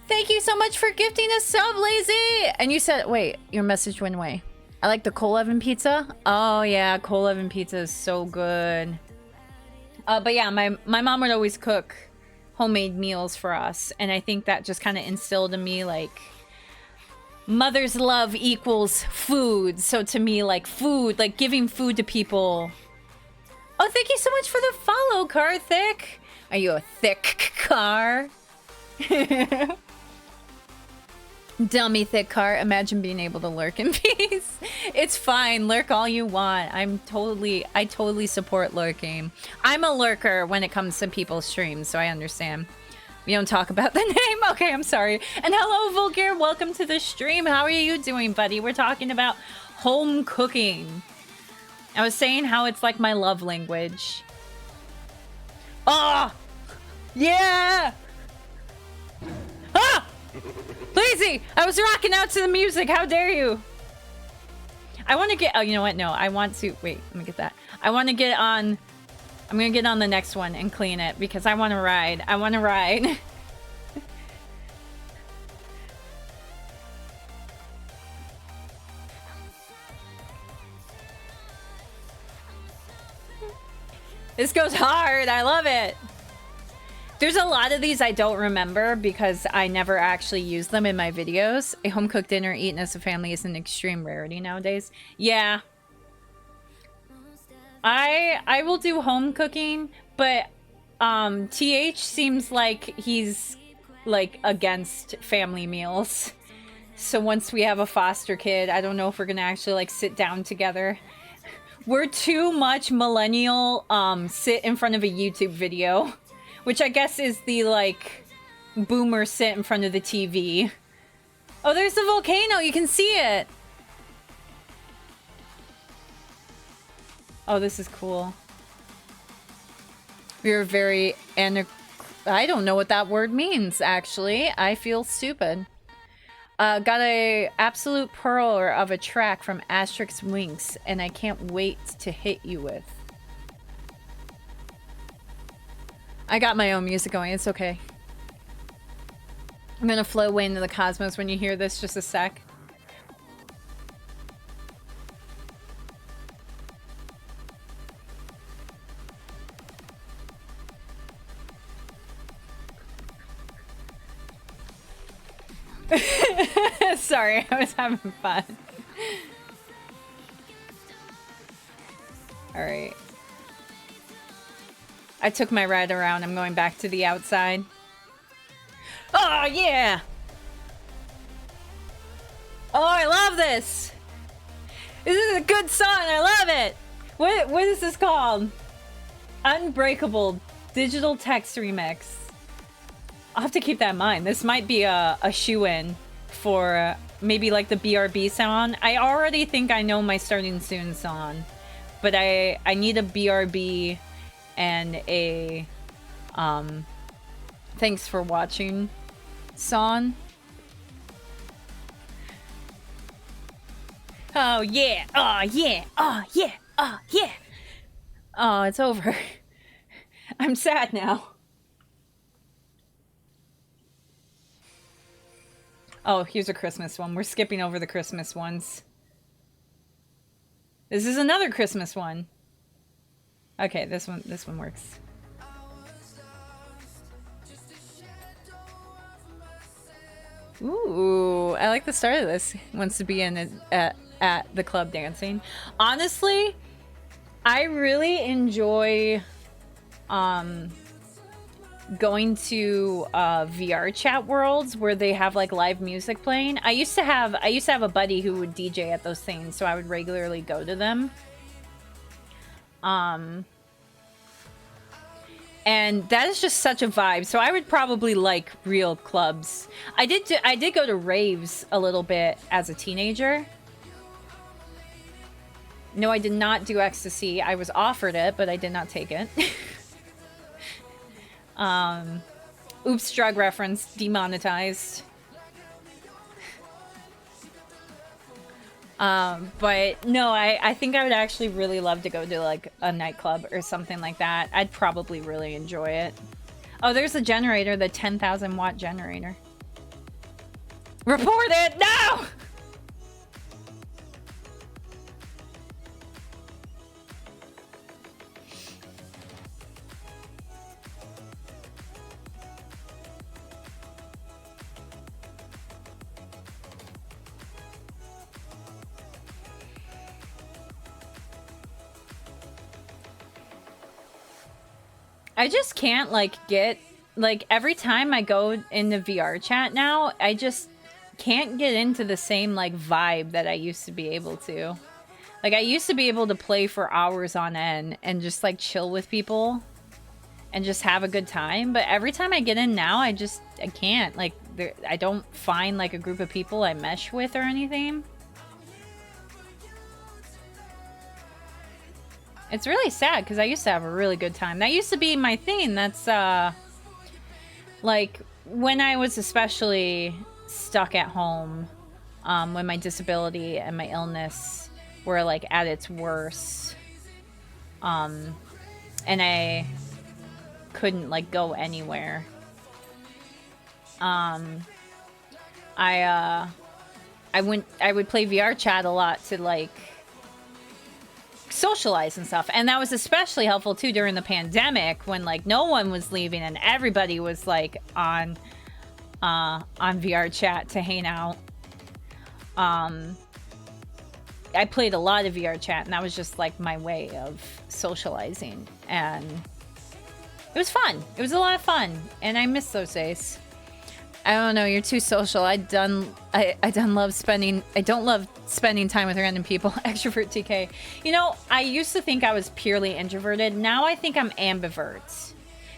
Thank you so much for gifting a sub, Lazy! And you said, wait, your message went away. I like the coal oven pizza. Oh yeah, coal oven pizza is so good. But yeah, my mom would always cook homemade meals for us. And I think that just kind of instilled in me, like, mother's love equals food. So to me, like, food, like giving food to people. Oh, thank you so much for the follow, Karthik. Are you a thick car? Dummy thick cart. Imagine being able to lurk in peace. It's fine. Lurk all you want. I totally support lurking. I'm a lurker when it comes to people's streams, so I understand. We don't talk about the name. Okay, I'm sorry. And hello, Vulgar. Welcome to the stream. How are you doing, buddy? We're talking about home cooking. I was saying how it's like my love language. Ah! Yeah! Ah! Lazy! I was rocking out to the music. How dare you? I want to get... Oh, you know what? No, I want to... Wait, let me get that. I want to get on... I'm going to get on the next one and clean it because I want to ride. I want to ride. This goes hard. I love it. There's a lot of these I don't remember because I never actually use them in my videos. A home-cooked dinner eaten as a family is an extreme rarity nowadays. Yeah. I will do home cooking, but TH seems like he's like against family meals. So once we have a foster kid, I don't know if we're gonna actually like sit down together. We're too much millennial sit in front of a YouTube video. Which I guess is the, like, boomer sit in front of the TV. Oh, there's the volcano! You can see it! Oh, this is cool. We're very... I don't know what that word means, actually. I feel stupid. Got a absolute pearl of a track from Asterix Winks, and I can't wait to hit you with. I got my own music going. It's okay. I'm gonna flow away into the cosmos when you hear this. Just a sec. Sorry, I was having fun. Alright. I took my ride around. I'm going back to the outside. Oh, yeah! Oh, I love this! This is a good song. I love it! What is this called? Unbreakable Digital Text Remix. I'll have to keep that in mind. This might be a shoe-in for maybe like the BRB song. I already think I know my Starting Soon song. But I need a BRB and a thanks for watching song. Oh yeah, oh yeah, oh yeah, oh yeah. Oh, it's over. I'm sad now. Oh, here's a Christmas one. We're skipping over the Christmas ones. This is another Christmas one. Okay, this one works. Ooh, I like the start of this. Wants to be in at the club dancing. Honestly, I really enjoy going to VR chat worlds where they have like live music playing. I used to have a buddy who would DJ at those things, so I would regularly go to them. And that is just such a vibe. So I would probably like real clubs. I did go to raves a little bit as a teenager. No, I did not do ecstasy. I was offered it, but I did not take it. Oops, drug reference demonetized. But no, I think I would actually really love to go to like a nightclub or something like that. I'd probably really enjoy it. Oh, there's a generator, the 10,000 watt generator. Report it! No! I just can't like get like every time I go into VR chat now, I just can't get into the same like vibe that I used to be able to. Like I used to be able to play for hours on end and just like chill with people and just have a good time, but every time I get in now, I can't. Like I don't find like a group of people I mesh with or anything. It's really sad because I used to have a really good time. That used to be my thing. That's, like, when I was especially stuck at home, when my disability and my illness were, like, at its worst, and I couldn't, like, go anywhere. I would play VR chat a lot to, like, socialize and stuff, and that was especially helpful too during the pandemic when like no one was leaving and everybody was like on VR chat to hang out. I played a lot of VR chat and that was just like my way of socializing, and it was fun. It was a lot of fun, and I miss those days. I don't know, you're too social. I don't love spending time with random people. Extrovert TK. You know, I used to think I was purely introverted. Now I think I'm ambivert.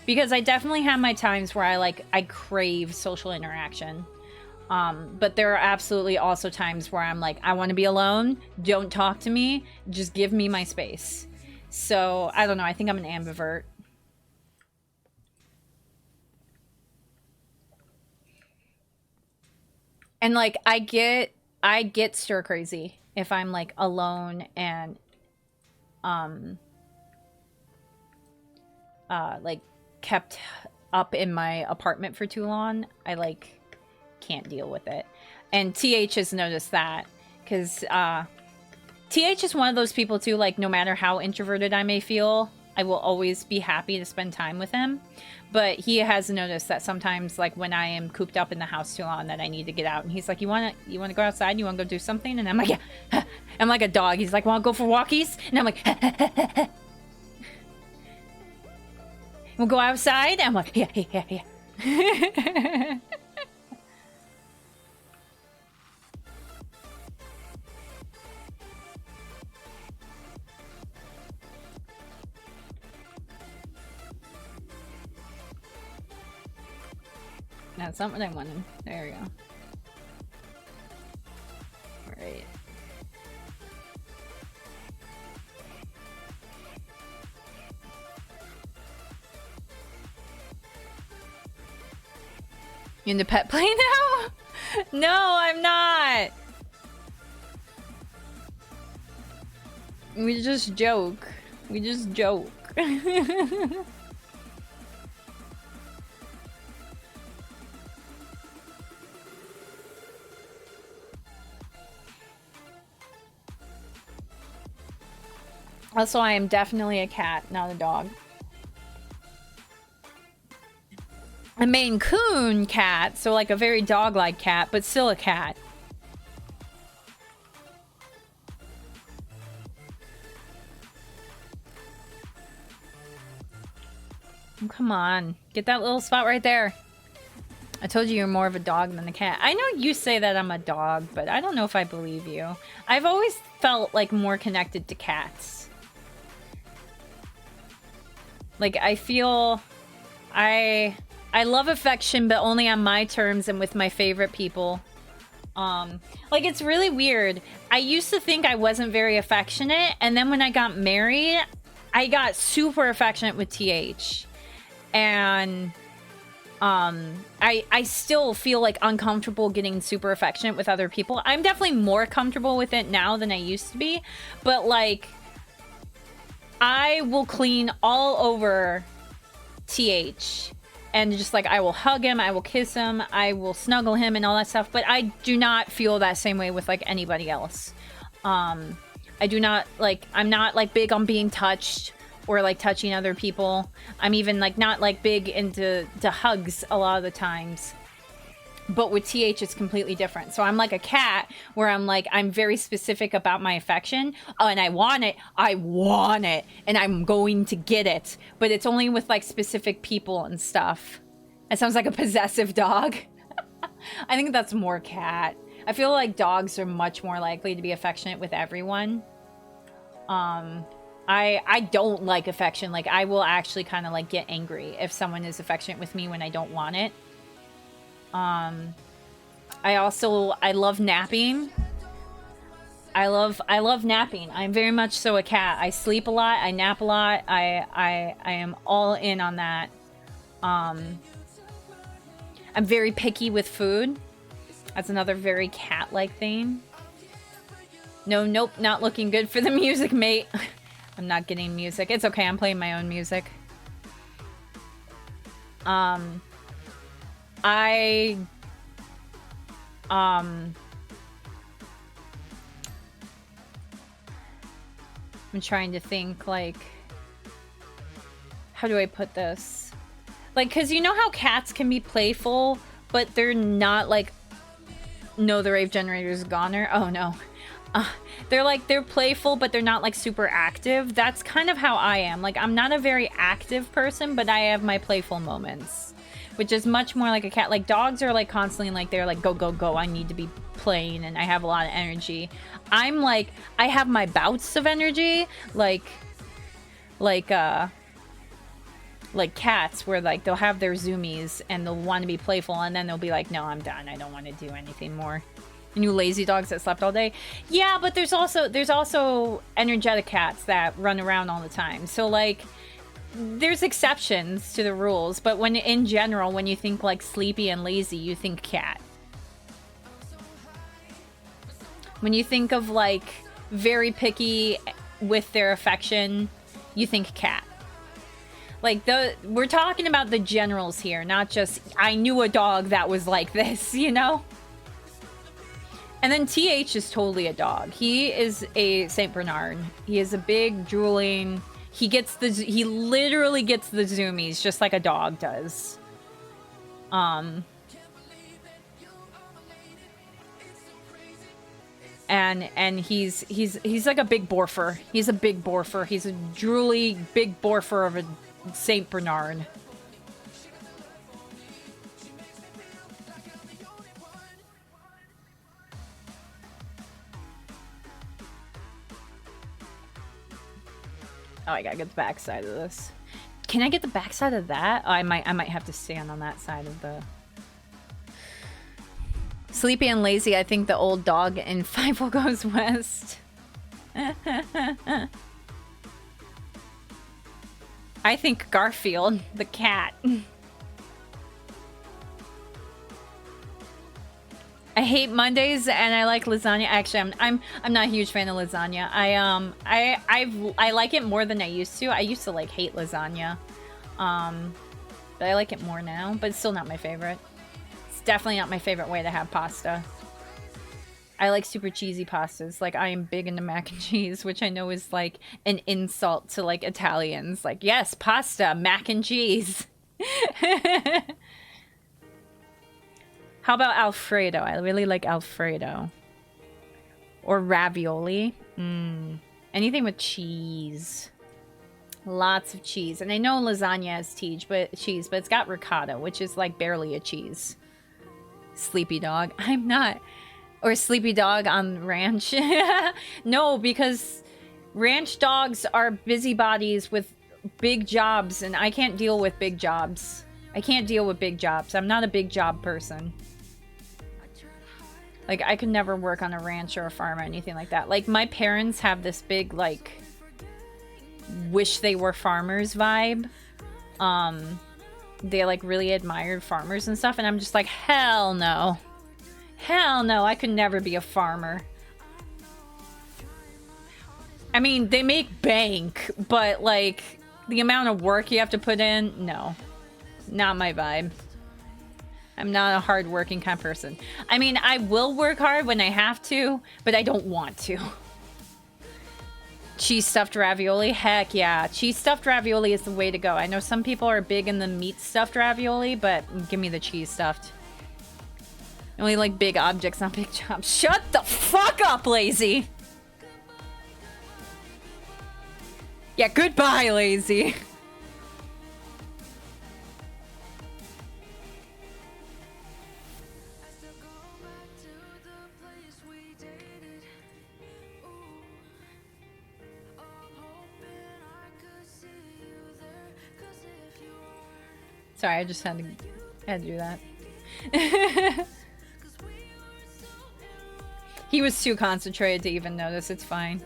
Because I definitely have my times where I crave social interaction. But there are absolutely also times where I'm like, I want to be alone. Don't talk to me. Just give me my space. So, I don't know. I think I'm an ambivert. And like I get stir crazy if I'm like alone and like kept up in my apartment for too long. I like can't deal with it. And TH has noticed that because TH is one of those people too, like no matter how introverted I may feel, I will always be happy to spend time with him. But he has noticed that sometimes, like, when I am cooped up in the house too long, that I need to get out. And he's like, you wanna go outside? You wanna go do something? And I'm like, yeah. I'm like a dog. He's like, wanna go for walkies? And I'm like, we'll go outside? And I'm like, yeah. That's not what I wanted. There we go. Alright. You into pet play now? No, I'm not. We just joke. We just joke. Also, I am definitely a cat, not a dog. A Maine Coon cat, so like a very dog-like cat, but still a cat. Oh, come on. Get that little spot right there. I told you you're more of a dog than a cat. I know you say that I'm a dog, but I don't know if I believe you. I've always felt like more connected to cats. Like, I feel... I love affection, but only on my terms and with my favorite people. Like, it's really weird. I used to think I wasn't very affectionate, and then when I got married, I got super affectionate with TH. And... I still feel like uncomfortable getting super affectionate with other people. I'm definitely more comfortable with it now than I used to be, but like I will clean all over TH and just like I will hug him, I will kiss him, I will snuggle him and all that stuff, but I do not feel that same way with like anybody else. I do not like, I'm not like big on being touched or like touching other people. I'm even like not like big into hugs a lot of the times. But with TH, it's completely different. So I'm like a cat where I'm like, I'm very specific about my affection. Oh, and I want it. And I'm going to get it. But it's only with like specific people and stuff. It sounds like a possessive dog. I think that's more cat. I feel like dogs are much more likely to be affectionate with everyone. I don't like affection. Like, I will actually kind of, like, get angry if someone is affectionate with me when I don't want it. I love napping. I love napping. I'm very much so a cat. I sleep a lot. I nap a lot. I am all in on that. I'm very picky with food. That's another very cat-like thing. No, nope, not looking good for the music, mate. I'm not getting music. It's okay, I'm playing my own music. I'm trying to think, like, how do I put this? Like, because you know how cats can be playful, but they're not, like, no, the rave generator's goner. Oh, no. They're playful, but they're not like super active. That's kind of how I am. Like, I'm not a very active person, but I have my playful moments, which is much more like a cat. Like, dogs are like constantly like, they're like, go, go, go. I need to be playing and I have a lot of energy. I'm like, I have my bouts of energy, like cats where like they'll have their zoomies and they'll want to be playful and then they'll be like, no, I'm done. I don't want to do anything more. You lazy dogs that slept all day. Yeah, but there's also energetic cats that run around all the time. So like there's exceptions to the rules, but when in general, when you think like sleepy and lazy, you think cat. When you think of like very picky with their affection, you think cat. Like we're talking about the generals here, not just I knew a dog that was like this, you know? And then TH is totally a dog. He is a Saint Bernard. He is a big, drooling, He literally gets the zoomies just like a dog does. And he's like a big borfer. He's a big borfer. He's a drooly big borfer of a Saint Bernard. Oh, I gotta get the backside of this. Can I get the backside of that? Oh, I might have to stand on that side of the... Sleepy and lazy, I think the old dog in Fievel Goes West. I think Garfield, the cat. I hate Mondays and I like lasagna. Actually, I'm not a huge fan of lasagna. I like it more than I used to. I used to like hate lasagna. But I like it more now, but it's still not my favorite. It's definitely not my favorite way to have pasta. I like super cheesy pastas. Like, I am big into mac and cheese, which I know is like an insult to like Italians. Like, yes, pasta, mac and cheese. How about Alfredo? I really like Alfredo. Or ravioli. Anything with cheese. Lots of cheese. And I know lasagna has cheese, but it's got ricotta, which is like barely a cheese. Sleepy dog. I'm not. Or sleepy dog on ranch. No, because ranch dogs are busybodies with big jobs, and I can't deal with big jobs. I can't deal with big jobs. I'm not a big job person. Like, I could never work on a ranch or a farm or anything like that. Like, my parents have this big, like, wish they were farmers vibe. They, like, really admired farmers and stuff, and I'm just like, hell no. Hell no, I could never be a farmer. I mean, they make bank, but, like, the amount of work you have to put in, no. Not my vibe. I'm not a hard-working kind of person. I mean, I will work hard when I have to, but I don't want to. Cheese-stuffed ravioli? Heck yeah. Cheese-stuffed ravioli is the way to go. I know some people are big in the meat-stuffed ravioli, but give me the cheese-stuffed. I only like big objects, not big jobs. Shut the fuck up, lazy! Yeah, goodbye, lazy. Sorry, I just had to do that. He was too concentrated to even notice. It's fine.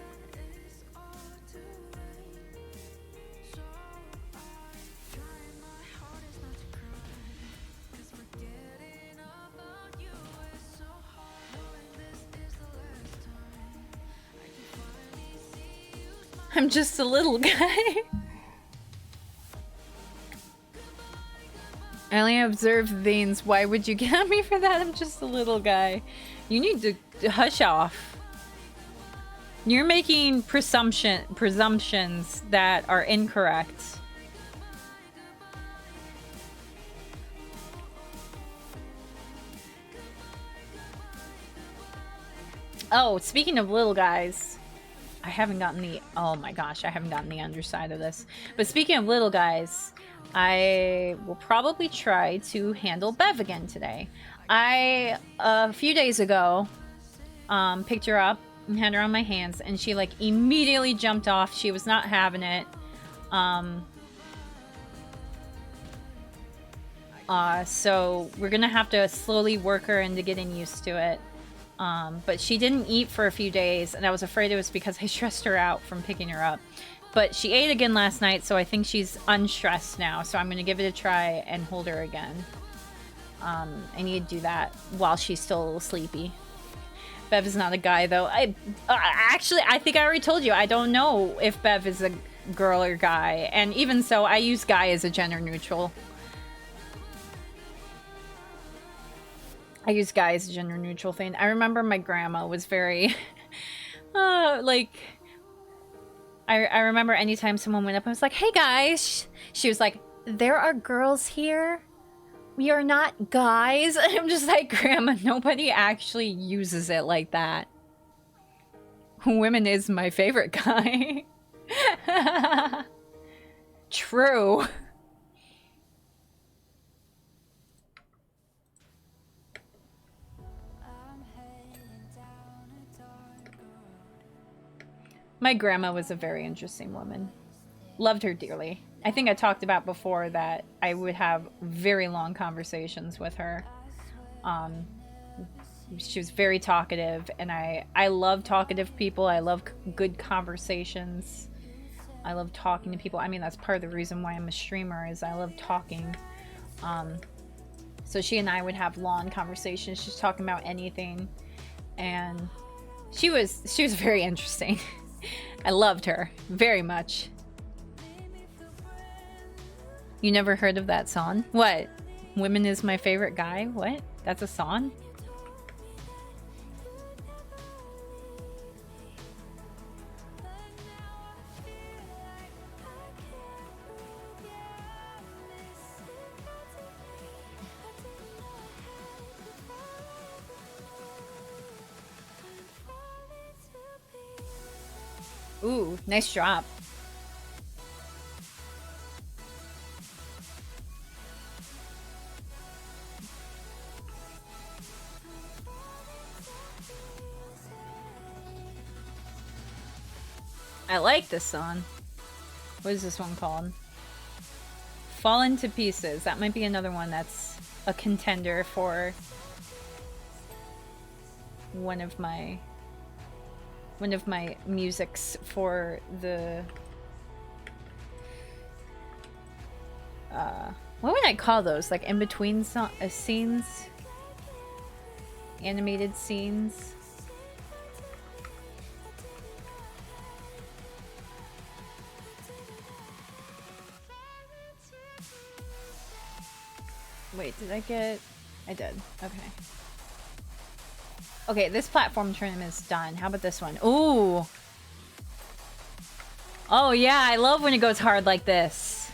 I'm just a little guy. I only observe veins. Why would you get at me for that? I'm just a little guy. You need to hush off. You're making presumptions that are incorrect. Oh, speaking of little guys, I haven't gotten the... Oh my gosh, I haven't gotten the underside of this. But speaking of little guys, I will probably try to handle Bev again today. I, a few days ago, picked her up and had her on my hands, and she, like, immediately jumped off. She was not having it. So we're gonna have to slowly work her into getting used to it. But she didn't eat for a few days, and I was afraid it was because I stressed her out from picking her up. But she ate again last night, so I think she's unstressed now. So I'm going to give it a try and hold her again. I need to do that while she's still a little sleepy. Bev is not a guy, though. Actually, I think I already told you. I don't know if Bev is a girl or guy. And even so, I use guy as a gender neutral. I use guy as a gender neutral thing. I remember my grandma was very, like... I remember anytime someone went up and was like, "Hey guys," she was like, "There are girls here. We are not guys." And I'm just like, Grandma, nobody actually uses it like that. Women is my favorite guy. True. My grandma was a very interesting woman. Loved her dearly. I think I talked about before that I would have very long conversations with her. She was very talkative, and I love talkative people. I love good conversations. I love talking to people. I mean, that's part of the reason why I'm a streamer, is I love talking. So she and I would have long conversations, just talking about anything, and she was very interesting. I loved her very much. You never heard of that song? What? Women is my favorite guy? What? That's a song? Ooh, nice drop. I like this song. What is this one called? Fallen to Pieces. That might be another one that's a contender for one of my musics for the what would I call those? Like in between scenes? Animated scenes? Wait, did I get... I did. Okay. Okay, this platform tournament is done. How about this one? Ooh! Oh yeah, I love when it goes hard like this.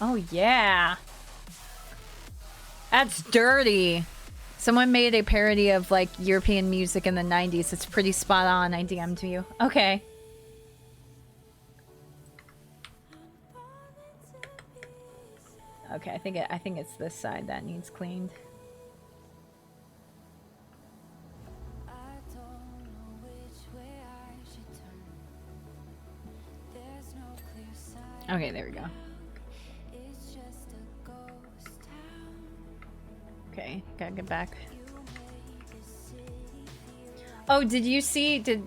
Oh yeah. That's dirty. Someone made a parody of like European music in the 90s. It's pretty spot on. I DM'd you. Okay. Okay, I think it's this side that needs cleaned. Okay, there we go. Okay, gotta get back. Oh, did you see? Did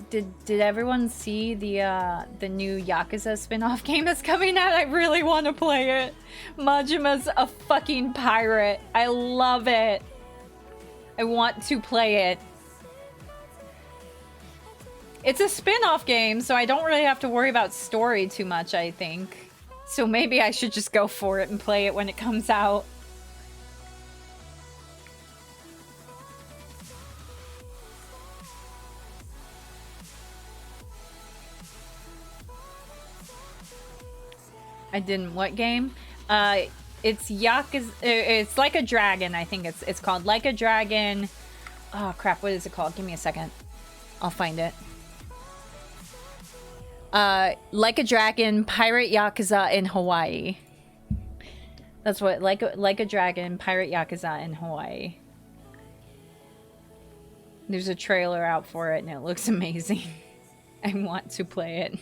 everyone see the new Yakuza spin-off game that's coming out? I really want to play it. Majima's a fucking pirate. I love it. I want to play it. It's a spin-off game, so I don't really have to worry about story too much, I think. So maybe I should just go for it and play it when it comes out. I didn't. What game? It's Yakuza. It's Like a Dragon. I think it's called Like a Dragon. Oh crap! What is it called? Give me a second. I'll find it. Like a Dragon, Pirate Yakuza in Hawaii. That's what Like a Dragon, Pirate Yakuza in Hawaii. There's a trailer out for it, and it looks amazing. I want to play it.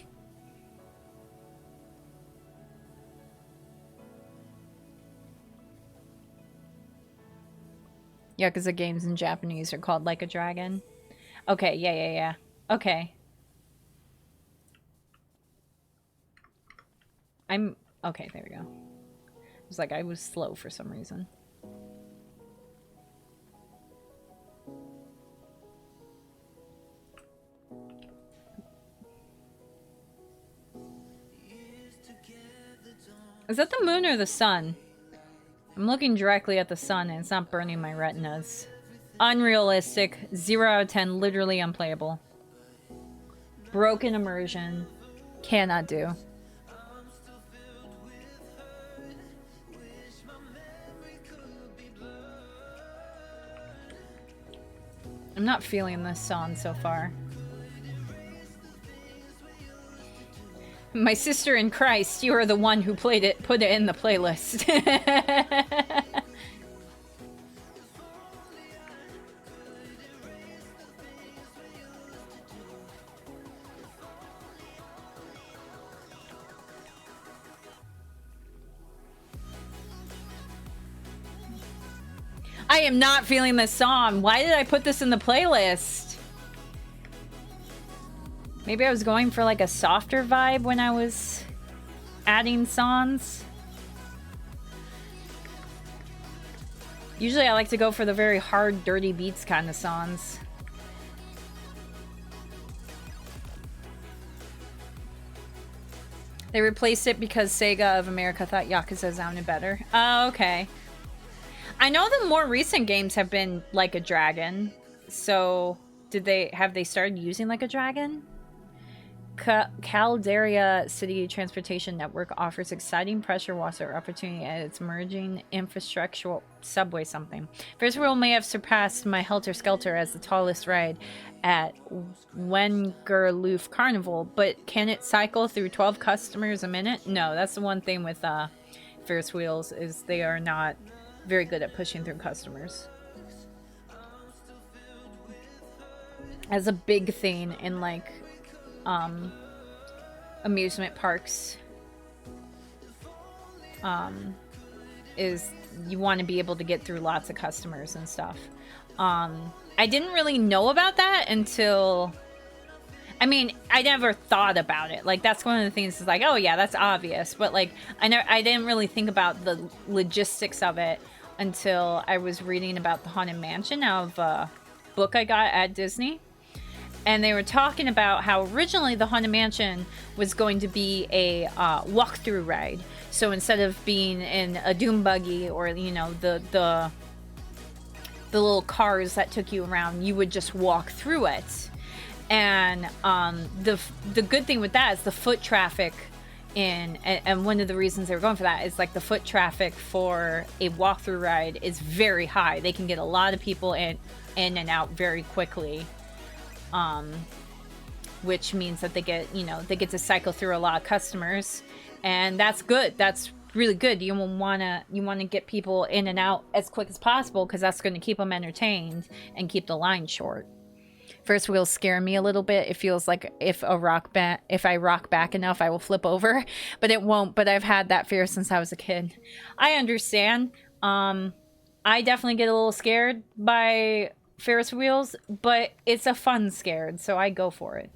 Yakuza games in Japanese are called Like a Dragon. Okay, yeah. Okay. Okay, there we go. It was like I was slow for some reason. Is that the moon or the sun? I'm looking directly at the sun and it's not burning my retinas. Unrealistic. 0 out of 10. Literally unplayable. Broken immersion. Cannot do. I'm not feeling this song so far. My sister in Christ, you are the one who put it in the playlist. I am not feeling this song. Why did I put this in the playlist? Maybe I was going for like a softer vibe when I was adding songs. Usually I like to go for the very hard, dirty beats kind of songs. They replaced it because Sega of America thought Yakuza sounded better. Oh, okay. I know the more recent games have been like a dragon. So, have they started using like a dragon? Caldera City Transportation Network offers exciting pressure washer opportunity at its merging infrastructural subway something. First World may have surpassed my Helter Skelter as the tallest ride at Wengerloof Carnival, but can it cycle through 12 customers a minute? No, that's the one thing with Ferris wheels is they are not very good at pushing through customers. As a big thing in like amusement parks is you want to be able to get through lots of customers and stuff. I didn't really know about that until, I mean, I never thought about it. Like, that's one of the things is like, oh yeah, that's obvious. But like, I didn't really think about the logistics of it until I was reading about the Haunted Mansion of a book I got at Disney. And they were talking about how originally the Haunted Mansion was going to be a walkthrough ride. So instead of being in a doom buggy or, you know, the little cars that took you around, you would just walk through it. And the good thing with that is the foot traffic and one of the reasons they were going for that is like the foot traffic for a walkthrough ride is very high. They can get a lot of people in and out very quickly. Which means that they get to cycle through a lot of customers, and that's good. That's really good. You want to get people in and out as quick as possible because that's going to keep them entertained and keep the line short. First wheels scare me a little bit. It feels like if I rock back enough, I will flip over, but it won't. But I've had that fear since I was a kid. I understand. I definitely get a little scared by Ferris wheels, but it's a fun scared, so I go for it.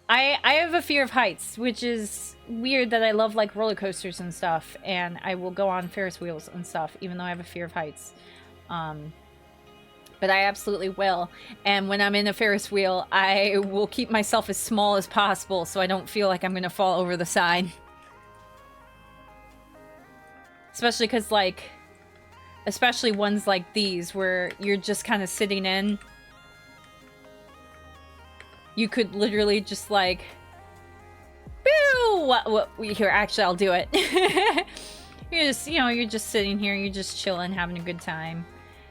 I have a fear of heights, which is weird that I love like roller coasters and stuff, and I will go on Ferris wheels and stuff, even though I have a fear of heights. But I absolutely will. And when I'm in a Ferris wheel, I will keep myself as small as possible so I don't feel like I'm gonna fall over the side. Especially because like, especially ones like these where you're just kind of sitting in. You could literally just like, boo! Here, actually, I'll do it. You're just sitting here, you're just chilling, having a good time.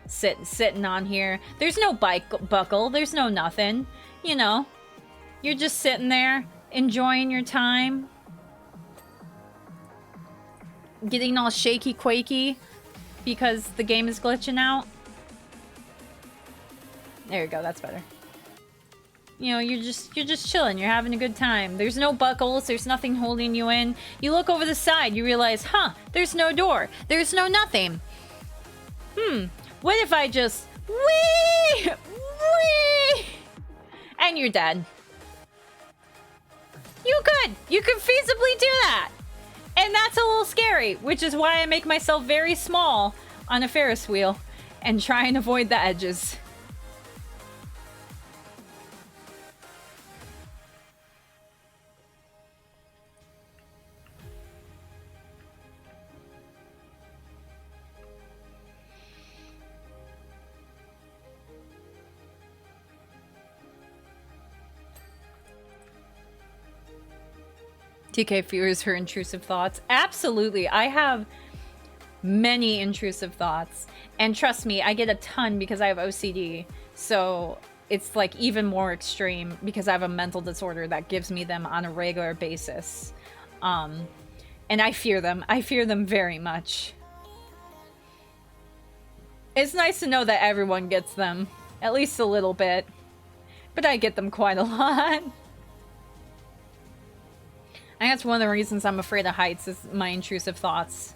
Sitting on here. There's no buckle, there's no nothing. You know, you're just sitting there, enjoying your time. Getting all shaky quaky because the game is glitching out. There you go, that's better. You know, you're just chilling, you're having a good time. There's no buckles, there's nothing holding you in. You look over the side, you realize, huh, there's no door, there's no nothing. What if I just wee, and you're dead? You could feasibly do that. And that's a little scary, which is why I make myself very small on a Ferris wheel and try and avoid the edges. TK fears her intrusive thoughts. Absolutely. I have many intrusive thoughts. And trust me, I get a ton because I have OCD. So it's like even more extreme because I have a mental disorder that gives me them on a regular basis. And I fear them. I fear them very much. It's nice to know that everyone gets them. At least a little bit. But I get them quite a lot. I think that's one of the reasons I'm afraid of heights is my intrusive thoughts.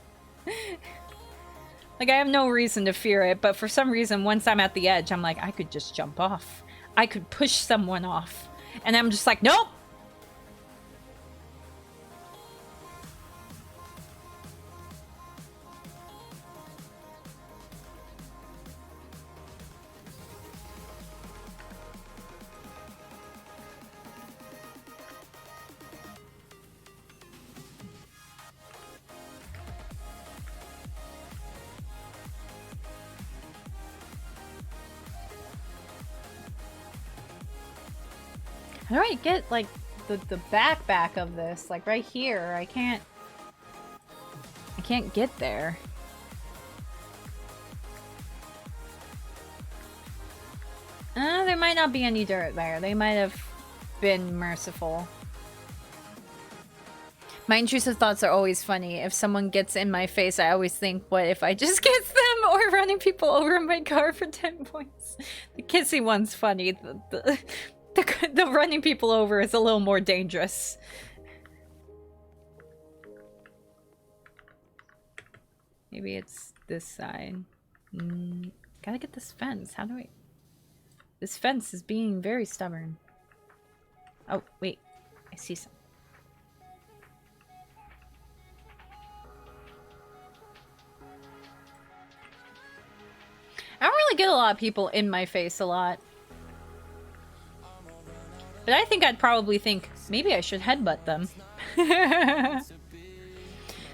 Like, I have no reason to fear it, but for some reason, once I'm at the edge, I'm like, I could just jump off. I could push someone off. And I'm just like, nope! How do I get, like, the back of this? Like, right here. I can't get there. There might not be any dirt there. They might have been merciful. My intrusive thoughts are always funny. If someone gets in my face, I always think, what if I just kiss them? Or running people over in my car for 10 points. The kissing one's funny. The running people over is a little more dangerous. Maybe it's this side. Gotta get this fence. How do I... This fence is being very stubborn. Oh, wait. I see some. I don't really get a lot of people in my face a lot. But I think I'd probably think, maybe I should headbutt them.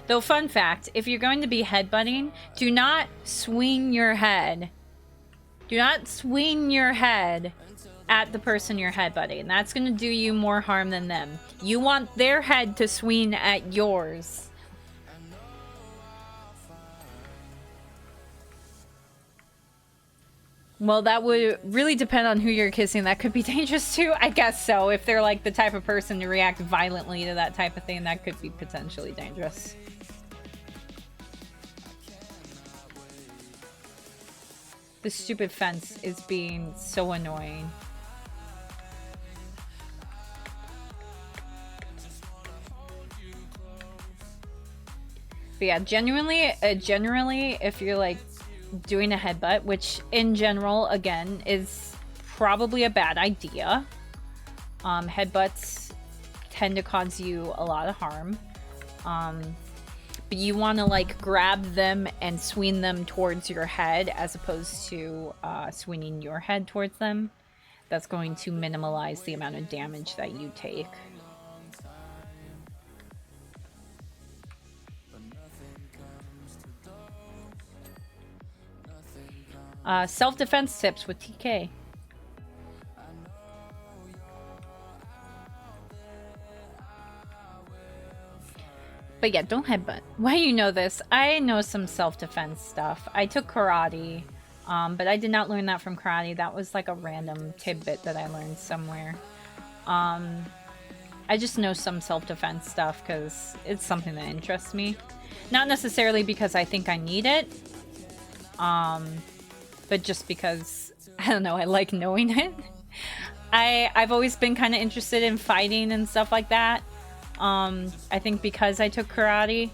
Though, fun fact, if you're going to be headbutting, do not swing your head. Do not swing your head at the person you're headbutting. That's going to do you more harm than them. You want their head to swing at yours. Well, that would really depend on who you're kissing. That could be dangerous too. I guess so. If they're like the type of person to react violently to that type of thing, that could be potentially dangerous. This stupid fence is being so annoying. But yeah, generally, if you're like doing a headbutt, which in general, again, is probably a bad idea. Headbutts tend to cause you a lot of harm. But you want to like grab them and swing them towards your head as opposed to swinging your head towards them. That's going to minimize the amount of damage that you take. Self-defense tips with TK. But yeah, don't headbutt. Why do you know this? I know some self-defense stuff. I took karate, but I did not learn that from karate. That was like a random tidbit that I learned somewhere. I just know some self-defense stuff because it's something that interests me. Not necessarily because I think I need it, but just because, I don't know, I like knowing it. I've always been kind of interested in fighting and stuff like that. I think because I took karate.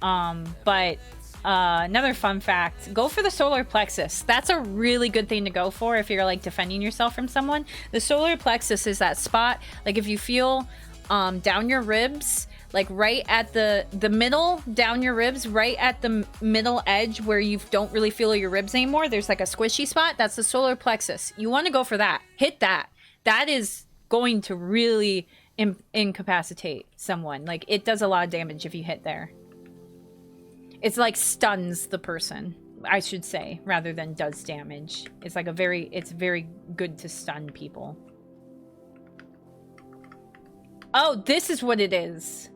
But another fun fact, go for the solar plexus. That's a really good thing to go for if you're like defending yourself from someone. The solar plexus is that spot, like if you feel down your ribs, like right at the middle, down your ribs, right at the middle edge where you don't really feel your ribs anymore, there's like a squishy spot. That's the solar plexus. You want to go for that. Hit that. That is going to really incapacitate someone. Like, it does a lot of damage if you hit there. It's like stuns the person, I should say, rather than does damage. It's like it's very good to stun people. Oh, this is what it is.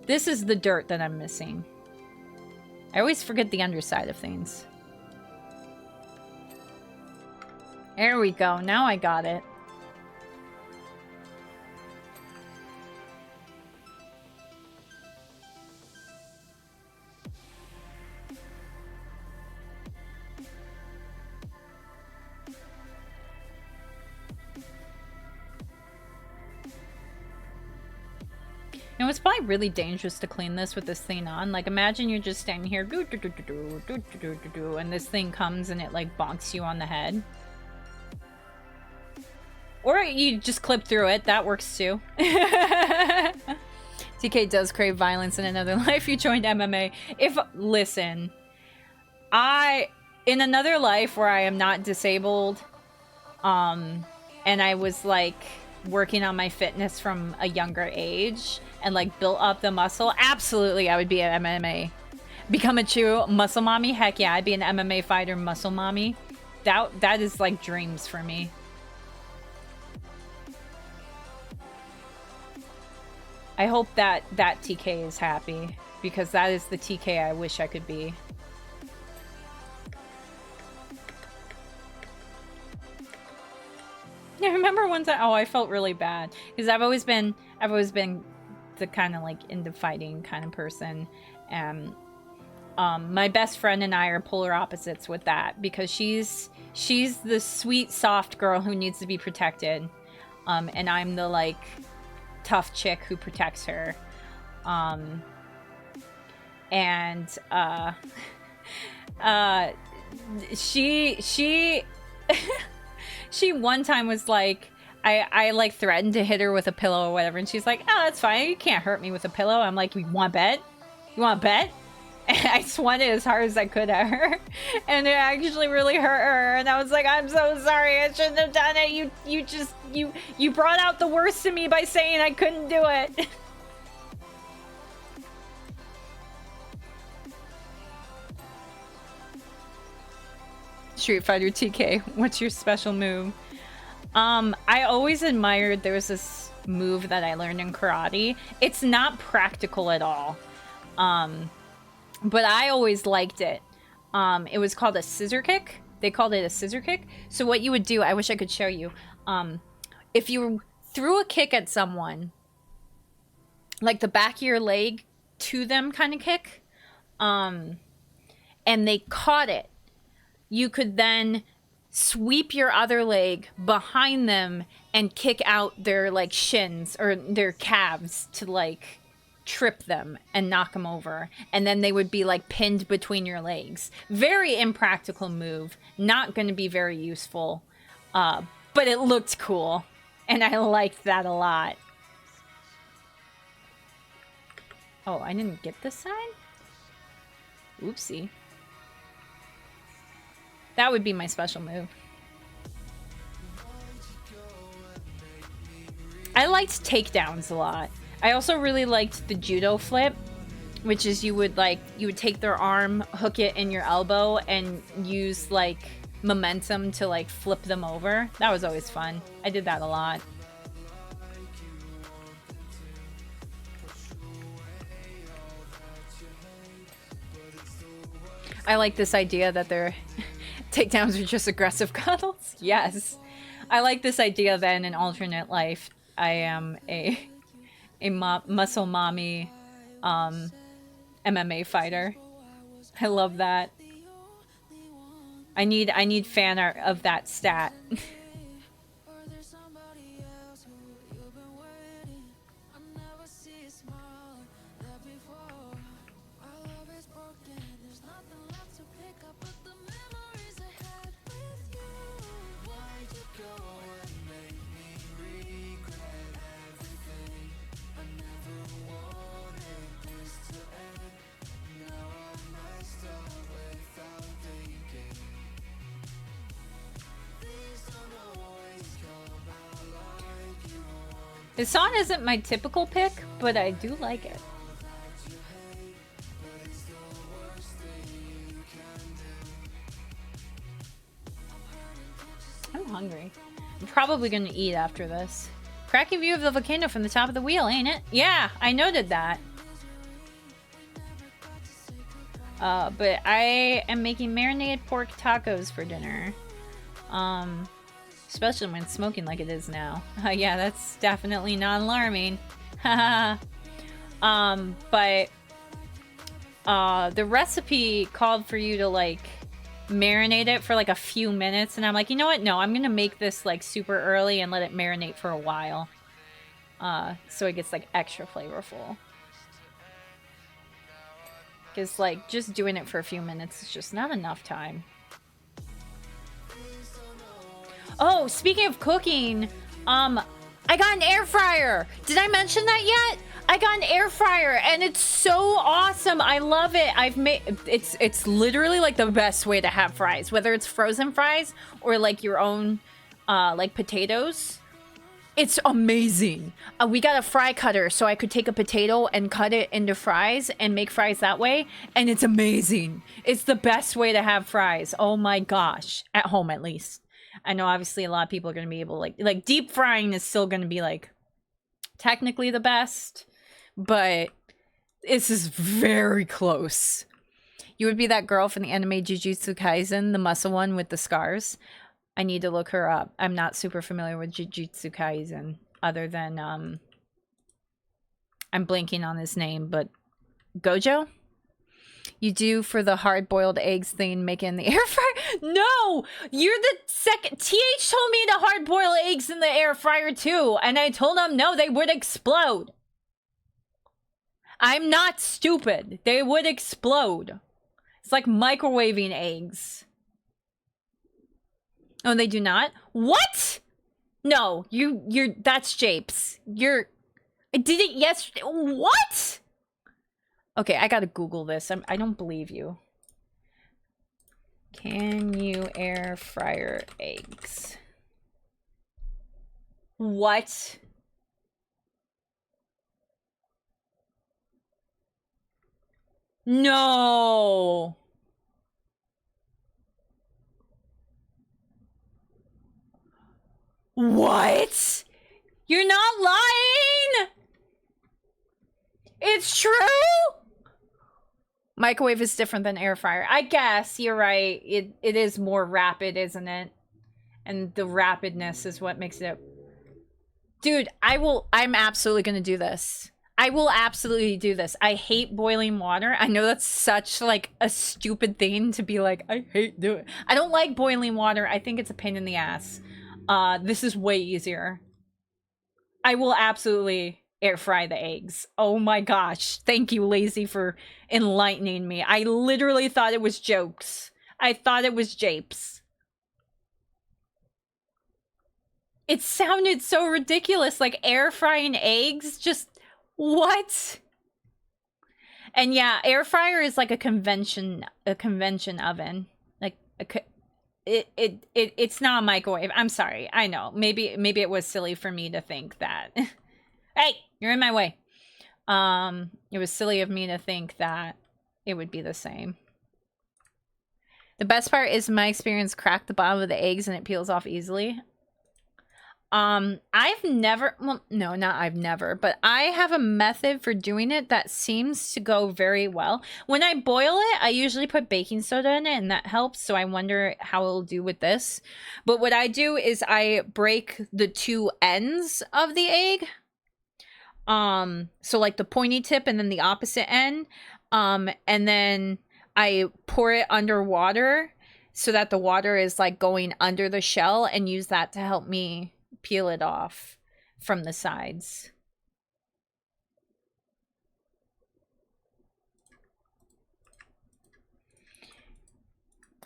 This is the dirt that I'm missing. I always forget the underside of things. There we go. Now I got it. You know, it's probably really dangerous to clean this with this thing on. Like, imagine you're just standing here, and this thing comes and it, like, bonks you on the head. Or you just clip through it. That works, too. TK does crave violence in another life. You joined MMA. Listen, in another life where I am not disabled, and I was, like, working on my fitness from a younger age and like built up the muscle, absolutely I would be an MMA. Become a true muscle mommy? Heck yeah, I'd be an MMA fighter muscle mommy. That is like dreams for me. I hope that TK is happy, because that is the TK I wish I could be. I remember one time, I felt really bad because I've always been the kind of like into fighting kind of person, and my best friend and I are polar opposites with that, because she's the sweet soft girl who needs to be protected, and I'm the like tough chick who protects her, she she one time was like, I like threatened to hit her with a pillow or whatever, and she's like, oh, that's fine, you can't hurt me with a pillow. I'm like, you want to bet? You want to bet? And I swung it as hard as I could at her, and it actually really hurt her, and I was like, I'm so sorry, I shouldn't have done it. You brought out the worst in me by saying I couldn't do it. Street Fighter TK, what's your special move? I always admired, there was this move that I learned in karate. It's not practical at all, but I always liked it. It was called a scissor kick. They called it a scissor kick. So what you would do, I wish I could show you. If you threw a kick at someone, like the back of your leg to them kind of kick, and they caught it, you could then sweep your other leg behind them and kick out their like shins or their calves to like trip them and knock them over, and then they would be like pinned between your legs. Very impractical move, not going to be very useful, but it looked cool and I liked that a lot. Oh, I didn't get this side? Oopsie. That would be my special move. I liked takedowns a lot. I also really liked the judo flip, which is you would take their arm, hook it in your elbow, and use like momentum to like flip them over. That was always fun. I did that a lot. I like this idea that their takedowns are just aggressive cuddles. Yes. I like this idea that in an alternate life, I am a muscle mommy MMA fighter. I love that. I need fan art of that stat. This song isn't my typical pick, but I do like it. I'm hungry. I'm probably gonna eat after this. Cracking view of the volcano from the top of the wheel, ain't it? Yeah, I noted that. But I am making marinated pork tacos for dinner. Especially when it's smoking like it is now. Yeah, that's definitely not alarming. But the recipe called for you to like marinate it for like a few minutes, and I'm like, you know what? No, I'm gonna make this like super early and let it marinate for a while. So it gets like extra flavorful. Because like just doing it for a few minutes is just not enough time. Oh, speaking of cooking, I got an air fryer. Did I mention that yet? I got an air fryer and it's so awesome. I love it. I've made it's literally like the best way to have fries, whether it's frozen fries or like your own like potatoes. It's amazing. We got a fry cutter so I could take a potato and cut it into fries and make fries that way, and it's amazing. It's the best way to have fries. Oh my gosh, at home at least. I know obviously a lot of people are going to be able to like deep frying is still going to be like technically the best, but this is very close. You would be that girl from the anime Jujutsu Kaisen, the muscle one with the scars. I need to look her up. I'm not super familiar with Jujutsu Kaisen other than I'm blanking on his name, but Gojo? You do for the hard-boiled eggs thing, make it in the air fryer? No! You're the second. TH told me to hard-boil eggs in the air fryer too, and I told him no, they would explode. I'm not stupid. They would explode. It's like microwaving eggs. Oh, they do not? What? No, you're that's Japes. I did it yesterday. What? Okay, I gotta Google this. I don't believe you. Can you air fryer eggs? What? No. What? You're not lying? It's true? Microwave is different than air fryer. I guess you're right. It is more rapid, isn't it? And the rapidness is what makes it. Dude, I'm absolutely gonna do this. I will absolutely do this. I hate boiling water. I know that's such like a stupid thing to be like, I hate doing. I don't like boiling water. I think it's a pain in the ass. This is way easier. I will absolutely air fry the eggs. Oh my gosh. Thank you, Lazy, for enlightening me. I literally thought it was jokes. I thought it was japes. It sounded so ridiculous, like air frying eggs. Just what? And yeah, air fryer is like a convention oven. Like it's not a microwave. I'm sorry. I know. Maybe it was silly for me to think that. Hey, you're in my way. It was silly of me to think that it would be the same. The best part is, in my experience, crack the bottom of the eggs and it peels off easily. I've never, well, no, not I've never, but I have a method for doing it that seems to go very well. When I boil it, I usually put baking soda in it and that helps. So I wonder how it'll do with this. But what I do is I break the two ends of the egg. So like the pointy tip and then the opposite end. And then I pour it underwater so that the water is like going under the shell, and use that to help me peel it off from the sides.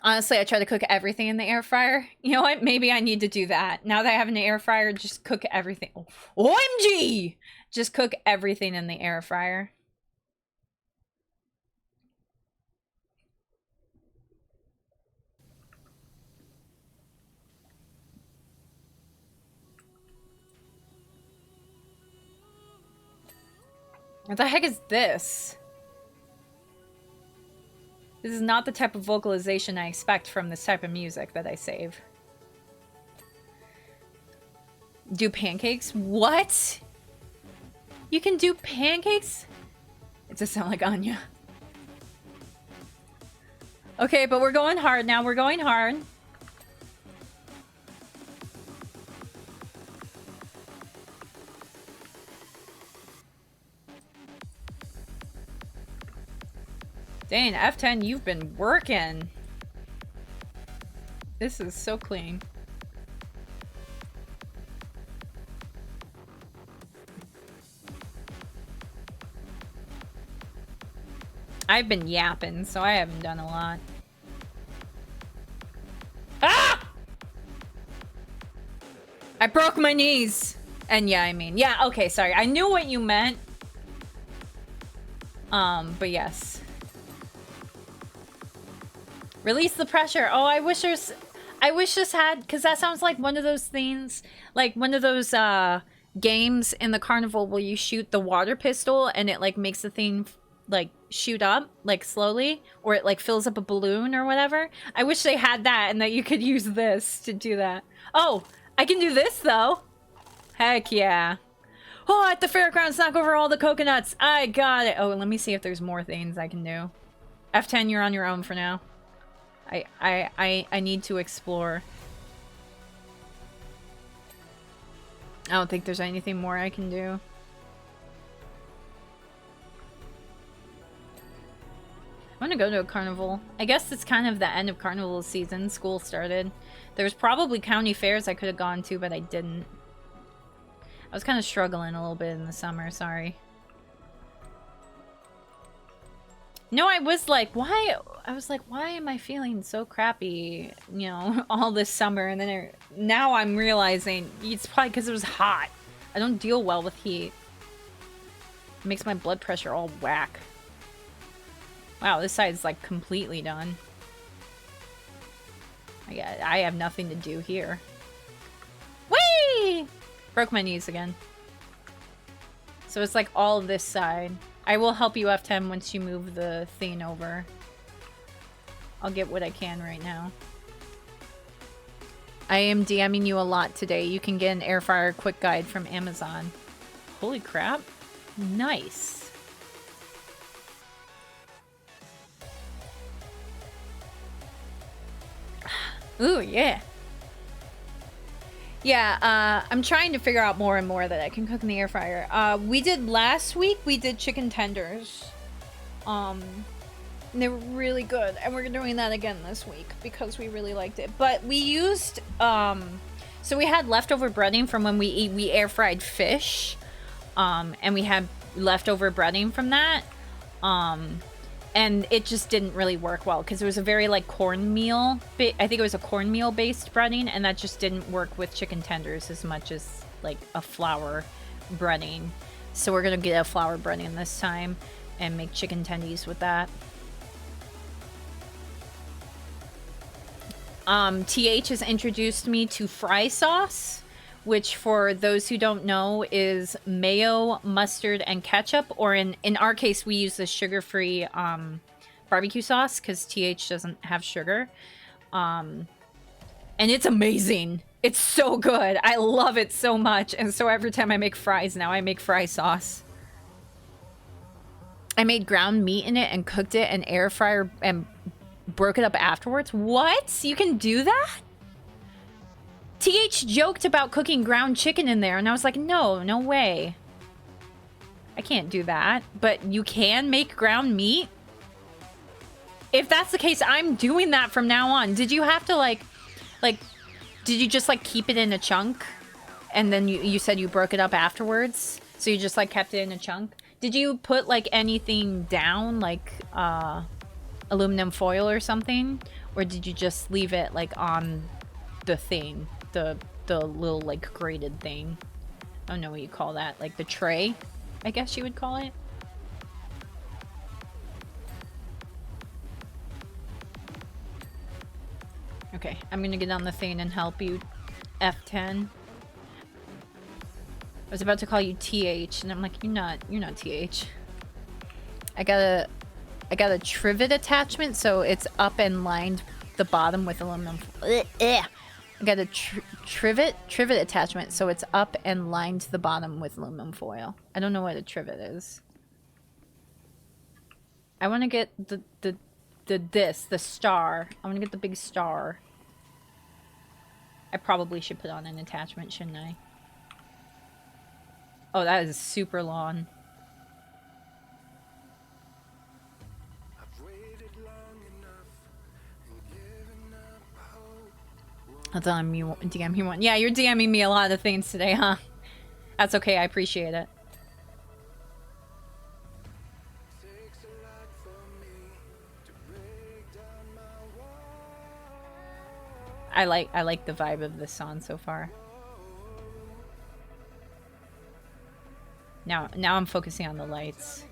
Honestly, I try to cook everything in the air fryer. You know what? Maybe I need to do that. Now that I have an air fryer, just cook everything. Oh, OMG! Just cook everything in the air fryer. What the heck is this? This is not the type of vocalization I expect from this type of music that I save. Do pancakes? What? You can do pancakes? It does sound like Anya. Okay, but we're going hard now. We're going hard. Dang, F10, you've been working. This is so clean. I've been yapping, so I haven't done a lot. Ah! I broke my knees. And yeah, okay, sorry. I knew what you meant. But yes. Release the pressure. Oh, I wish this had, because that sounds like one of those things, like one of those games in the carnival where you shoot the water pistol and it like makes the thing like shoot up like slowly, or it like fills up a balloon or whatever. I wish they had that and that you could use this to do that. Oh, I can do this though. Heck yeah. Oh, at the fairgrounds, knock over all the coconuts. I got it. Oh, let me see if there's more things I can do. F10, you're on your own for now. I need to explore. I don't think there's anything more I can do. I'm gonna go to a carnival. I guess it's kind of the end of carnival season. School started. There's probably county fairs I could have gone to, but I didn't. I was kind of struggling a little bit in the summer, sorry. No, I was like, why? I was like, why am I feeling so crappy, you know, all this summer? And then now I'm realizing it's probably because it was hot. I don't deal well with heat. It makes my blood pressure all whack. Wow, this side's like completely done. I have nothing to do here. Whee! Broke my knees again. So it's like all of this side. I will help you, F10, once you move the thing over. I'll get what I can right now. I am DMing you a lot today. You can get an air fryer quick guide from Amazon. Holy crap. Nice. Ooh, yeah. Yeah, I'm trying to figure out more and more that I can cook in the air fryer. Last week, we did chicken tenders. They were really good, and we're doing that again this week because we really liked it. But we used, so we had leftover breading from when we air fried fish, and we had leftover breading from that. And it just didn't really work well because it was a very like cornmeal. I think it was a cornmeal based breading, and that just didn't work with chicken tenders as much as like a flour breading. So we're gonna get a flour breading this time and make chicken tendies with that. TH has introduced me to fry sauce, which for those who don't know is mayo, mustard, and ketchup, or in our case we use the sugar-free barbecue sauce because TH doesn't have sugar. And it's amazing. It's so good. I love it so much. And so every time I make fries now, I make fry sauce. I made ground meat in it and cooked it in air fryer and broke it up afterwards. What? You can do that? TH joked about cooking ground chicken in there, and I was like, no way. I can't do that. But you can make ground meat? If that's the case, I'm doing that from now on. Did you have to, like, did you just, like, keep it in a chunk? And then you said you broke it up afterwards? So you just, like, kept it in a chunk? Did you put, like, anything down, like, aluminum foil or something? Or did you just leave it, like, on the thing? The little like grated thing. I don't know what you call that. Like the tray, I guess you would call it. Okay, I'm gonna get on the thing and help you, F10. I was about to call you TH, and I'm like, you're not TH. I got a trivet attachment, so it's up and lined the bottom with aluminum. I got a trivet attachment, so it's up and lined to the bottom with aluminum foil. I don't know what a trivet is. I want to get the star. I want to get the big star. I probably should put on an attachment, shouldn't I? Oh, that is super long. That's on me, DM you one. Yeah, you're DMing me a lot of things today, huh? That's okay, I appreciate it. I like the vibe of this song so far. Now I'm focusing on the lights.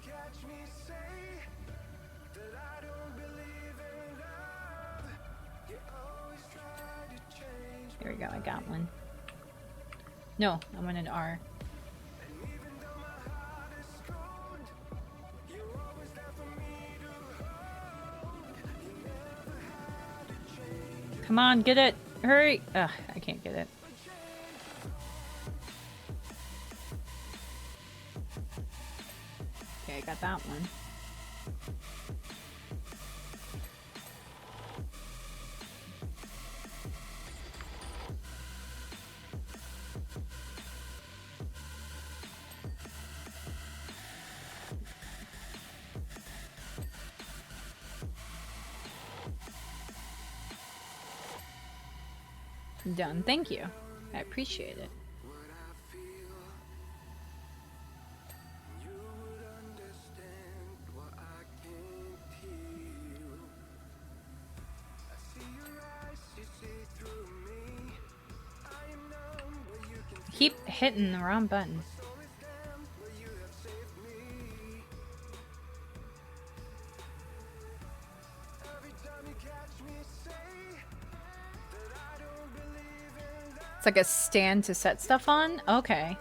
There we go, I got one. No, I want an R. Come on, get it! Hurry! Ugh, I can't get it. Okay, I got that one. Done. Thank you. I appreciate it. Keep hitting the wrong button. It's like a stand to set stuff on? Okay.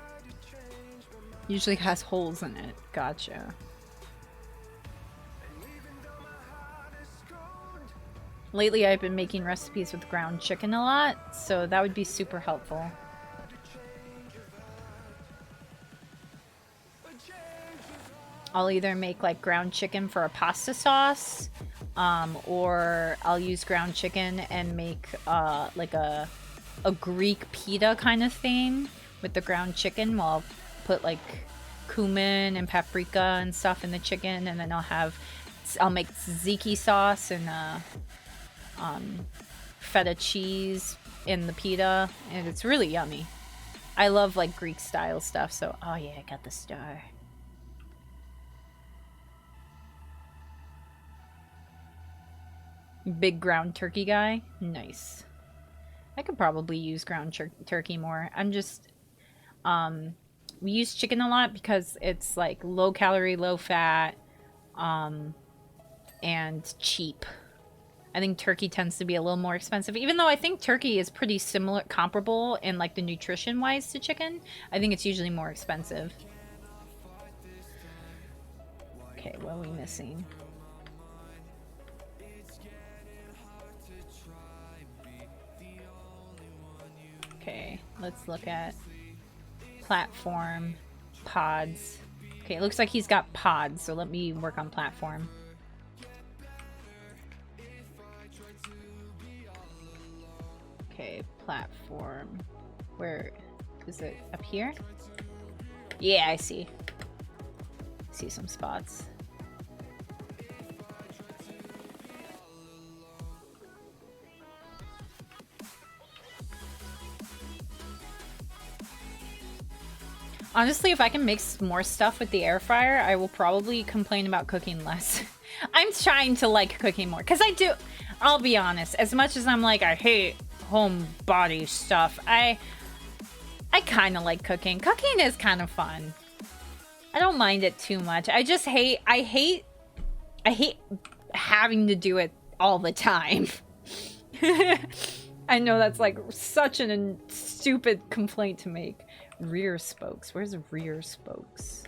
Usually has holes in it. Gotcha. Lately I've been making recipes with ground chicken a lot, so that would be super helpful. I'll either make like ground chicken for a pasta sauce, or I'll use ground chicken and make like a Greek pita kind of thing with the ground chicken. Well, I'll put like cumin and paprika and stuff in the chicken, and then I'll make tzatziki sauce and feta cheese in the pita, and it's really yummy. I love like Greek style stuff, so oh yeah, I got the star. Big ground turkey guy? Nice. I could probably use ground turkey more. I'm just, we use chicken a lot because it's like low calorie, low fat, and cheap. I think turkey tends to be a little more expensive, even though I think turkey is pretty similar, comparable in like the nutrition wise to chicken. I think it's usually more expensive. Okay, what are we missing? Okay, let's look at platform, pods. Okay, it looks like he's got pods, so let me work on platform. Okay, platform. Where is it? Up here? Yeah, I see. I see some spots. Honestly, if I can make more stuff with the air fryer, I will probably complain about cooking less. I'm trying to like cooking more, because I do. I'll be honest, as much as I'm like, I hate homebody stuff, I kind of like cooking. Cooking is kind of fun. I don't mind it too much. I just hate, I hate having to do it all the time. I know that's like such a stupid complaint to make. Rear spokes. Where's rear spokes?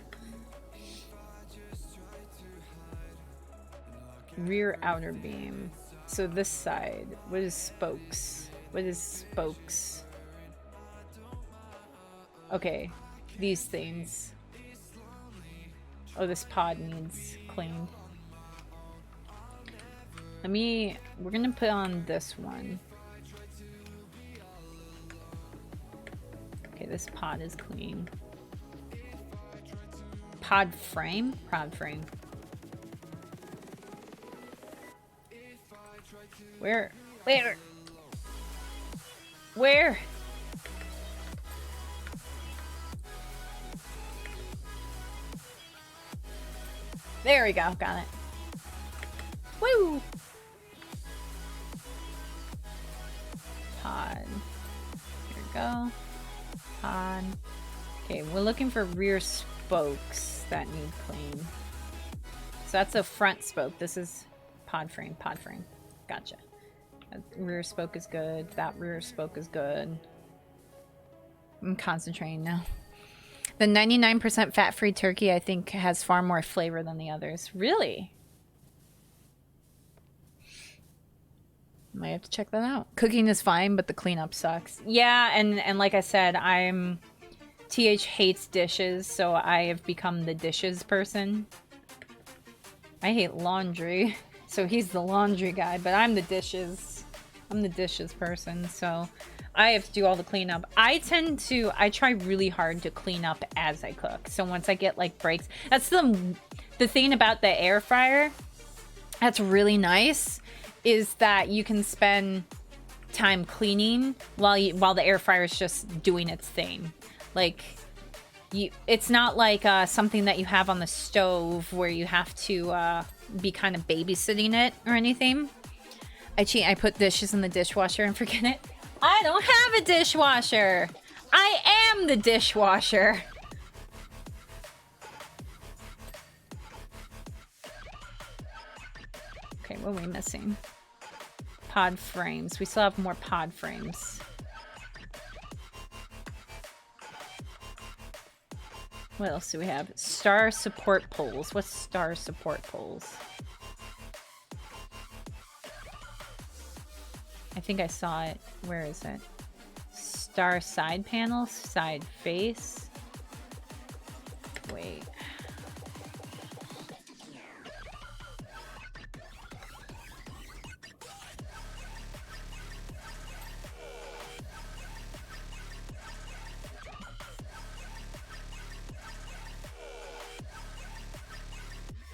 Rear outer beam. So this side. What is spokes? What is spokes? Okay, these things. Oh, this pod needs cleaned. We're gonna put on this one. Okay, this pod is clean. Pod frame? Pod frame. Where? Where? Where? There we go, got it. Woo! Pod. Here we go. Pod. Okay, we're looking for rear spokes that need clean. So that's a front spoke. This is pod frame, pod frame. Gotcha. That rear spoke is good. That rear spoke is good. I'm concentrating now. The 99% fat-free turkey, I think, has far more flavor than the others. Really? Might have to check that out. Cooking is fine, but the cleanup sucks. Yeah, and like I said, TH hates dishes, so I have become the dishes person. I hate laundry, so he's the laundry guy, but I'm the dishes. I'm the dishes person, so I have to do all the cleanup. I try really hard to clean up as I cook. So once I get like breaks, that's the thing about the air fryer that's really nice is that you can spend time cleaning while the air fryer is just doing its thing. Like it's not like something that you have on the stove where you have to be kind of babysitting it or anything. I cheat. I put dishes in the dishwasher and forget it. I don't have a dishwasher. I am the dishwasher. Okay, what are we missing? Pod frames. We still have more pod frames. What else do we have? Star support poles. What's star support poles? I think I saw it. Where is it? Star side panel, side face. Wait.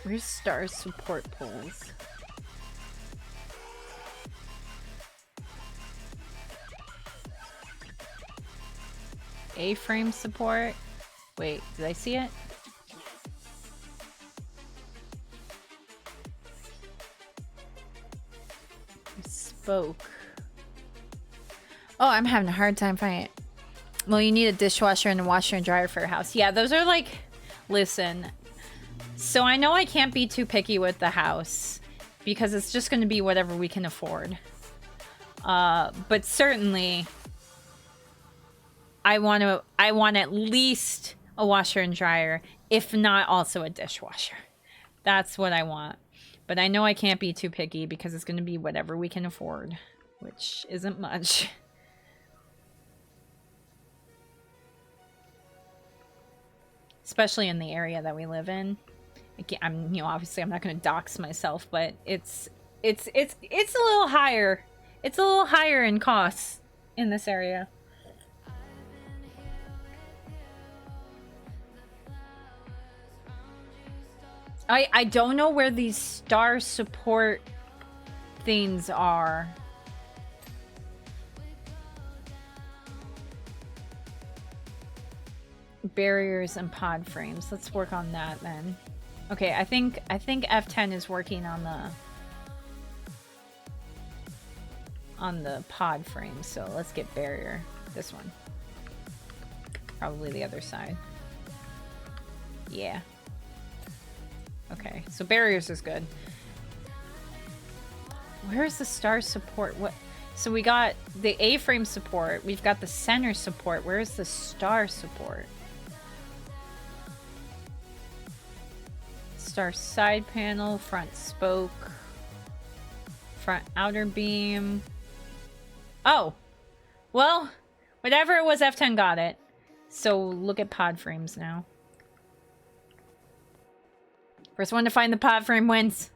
Where's star support poles? A-frame support. Wait, did I see it? Spoke. Oh, I'm having a hard time finding it. Well, you need a dishwasher and a washer and dryer for your house. Yeah, those are like... Listen. So I know I can't be too picky with the house because it's just going to be whatever we can afford. But certainly... I want at least a washer and dryer, if not also a dishwasher. That's what I want. But I know I can't be too picky because it's going to be whatever we can afford, which isn't much. Especially in the area that we live in. I'm, obviously I'm not going to dox myself, but it's a little higher. It's a little higher in costs in this area. I don't know where these star support things are. Barriers and pod frames. Let's work on that then. Okay, I think F10 is working on the pod frame, so let's get barrier. This one. Probably the other side. Yeah. Okay, so barriers is good. Where's the star support? What? So we got the A-frame support. We've got the center support. Where's the star support? Star side panel, front spoke, front outer beam. Oh, Well, whatever it was, F10 got it. So look at pod frames now. First one to find the pod frame wins.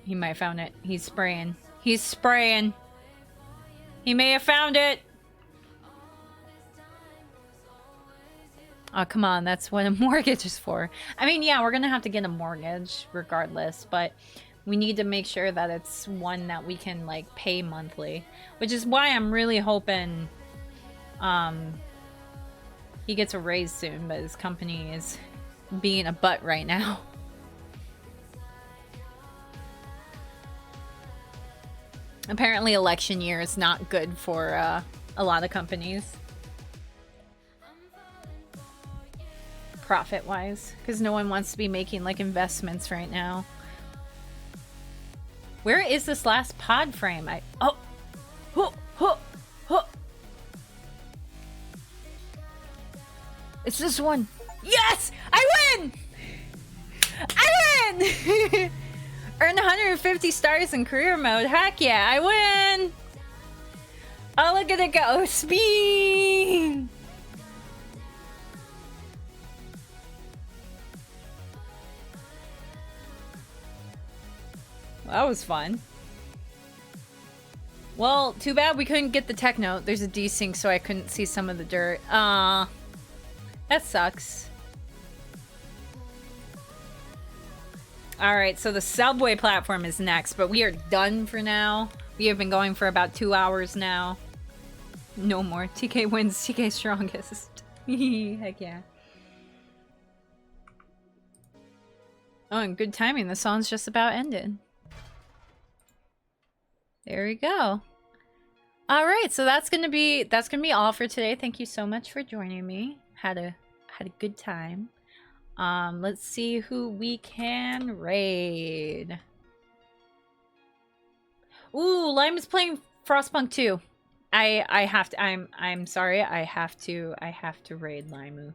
He might have found it. He's spraying. He's spraying. He may have found it. Oh, come on. That's what a mortgage is for. I mean, yeah, we're going to have to get a mortgage regardless, but we need to make sure that it's one that we can, like, pay monthly. Which is why I'm really hoping he gets a raise soon, but his company is being a butt right now. Apparently election year is not good for a lot of companies. Profit-wise. Because no one wants to be making, like, investments right now. Where is this last pod frame? Oh! It's this one. Yes! I win! I win! Earn 150 stars in career mode. Heck yeah, I win! Oh, look at it go. Speed! That was fun. Well, too bad we couldn't get the tech note. There's a desync, so I couldn't see some of the dirt. That sucks. Alright, so the subway platform is next, but we are done for now. We have been going for about 2 hours now. No more. TK wins. TK strongest. Heck yeah. Oh, and good timing. The song's just about ended. There we go. All right, so that's gonna be all for today. Thank you so much for joining me. Had a good time. Let's see who we can raid. Ooh, Lime is playing Frostpunk 2. I have to. I'm sorry. I have to raid Limu.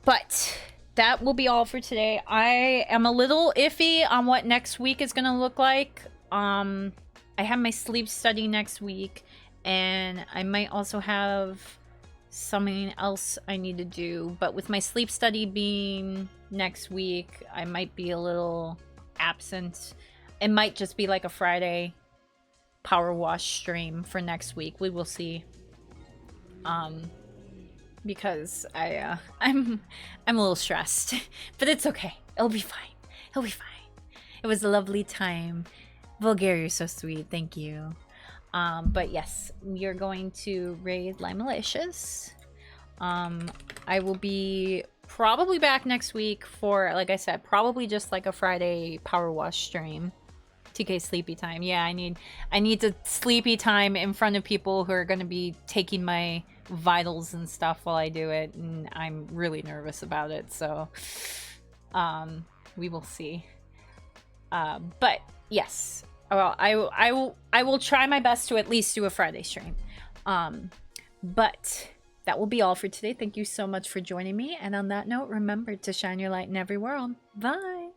But that will be all for today. I am a little iffy on what next week is gonna look like. I have my sleep study next week, and I might also have something else I need to do. But with my sleep study being next week, I might be a little absent. It might just be like a Friday PowerWash stream for next week. We will see. Because I'm a little stressed, but it's okay. It'll be fine. It'll be fine. It was a lovely time. Bulgaria, you're so sweet. Thank you. But yes, we are going to raid Lime Malicious. I will be probably back next week for, like I said, probably just like a Friday PowerWash stream. TK sleepy time. Yeah, I need the sleepy time in front of people who are going to be taking my vitals and stuff while I do it, and I'm really nervous about it, so we will see. But yes, well, I will try my best to at least do a Friday stream. But that will be all for today. Thank you so much for joining me, and on that note, remember to shine your light in every world. Bye.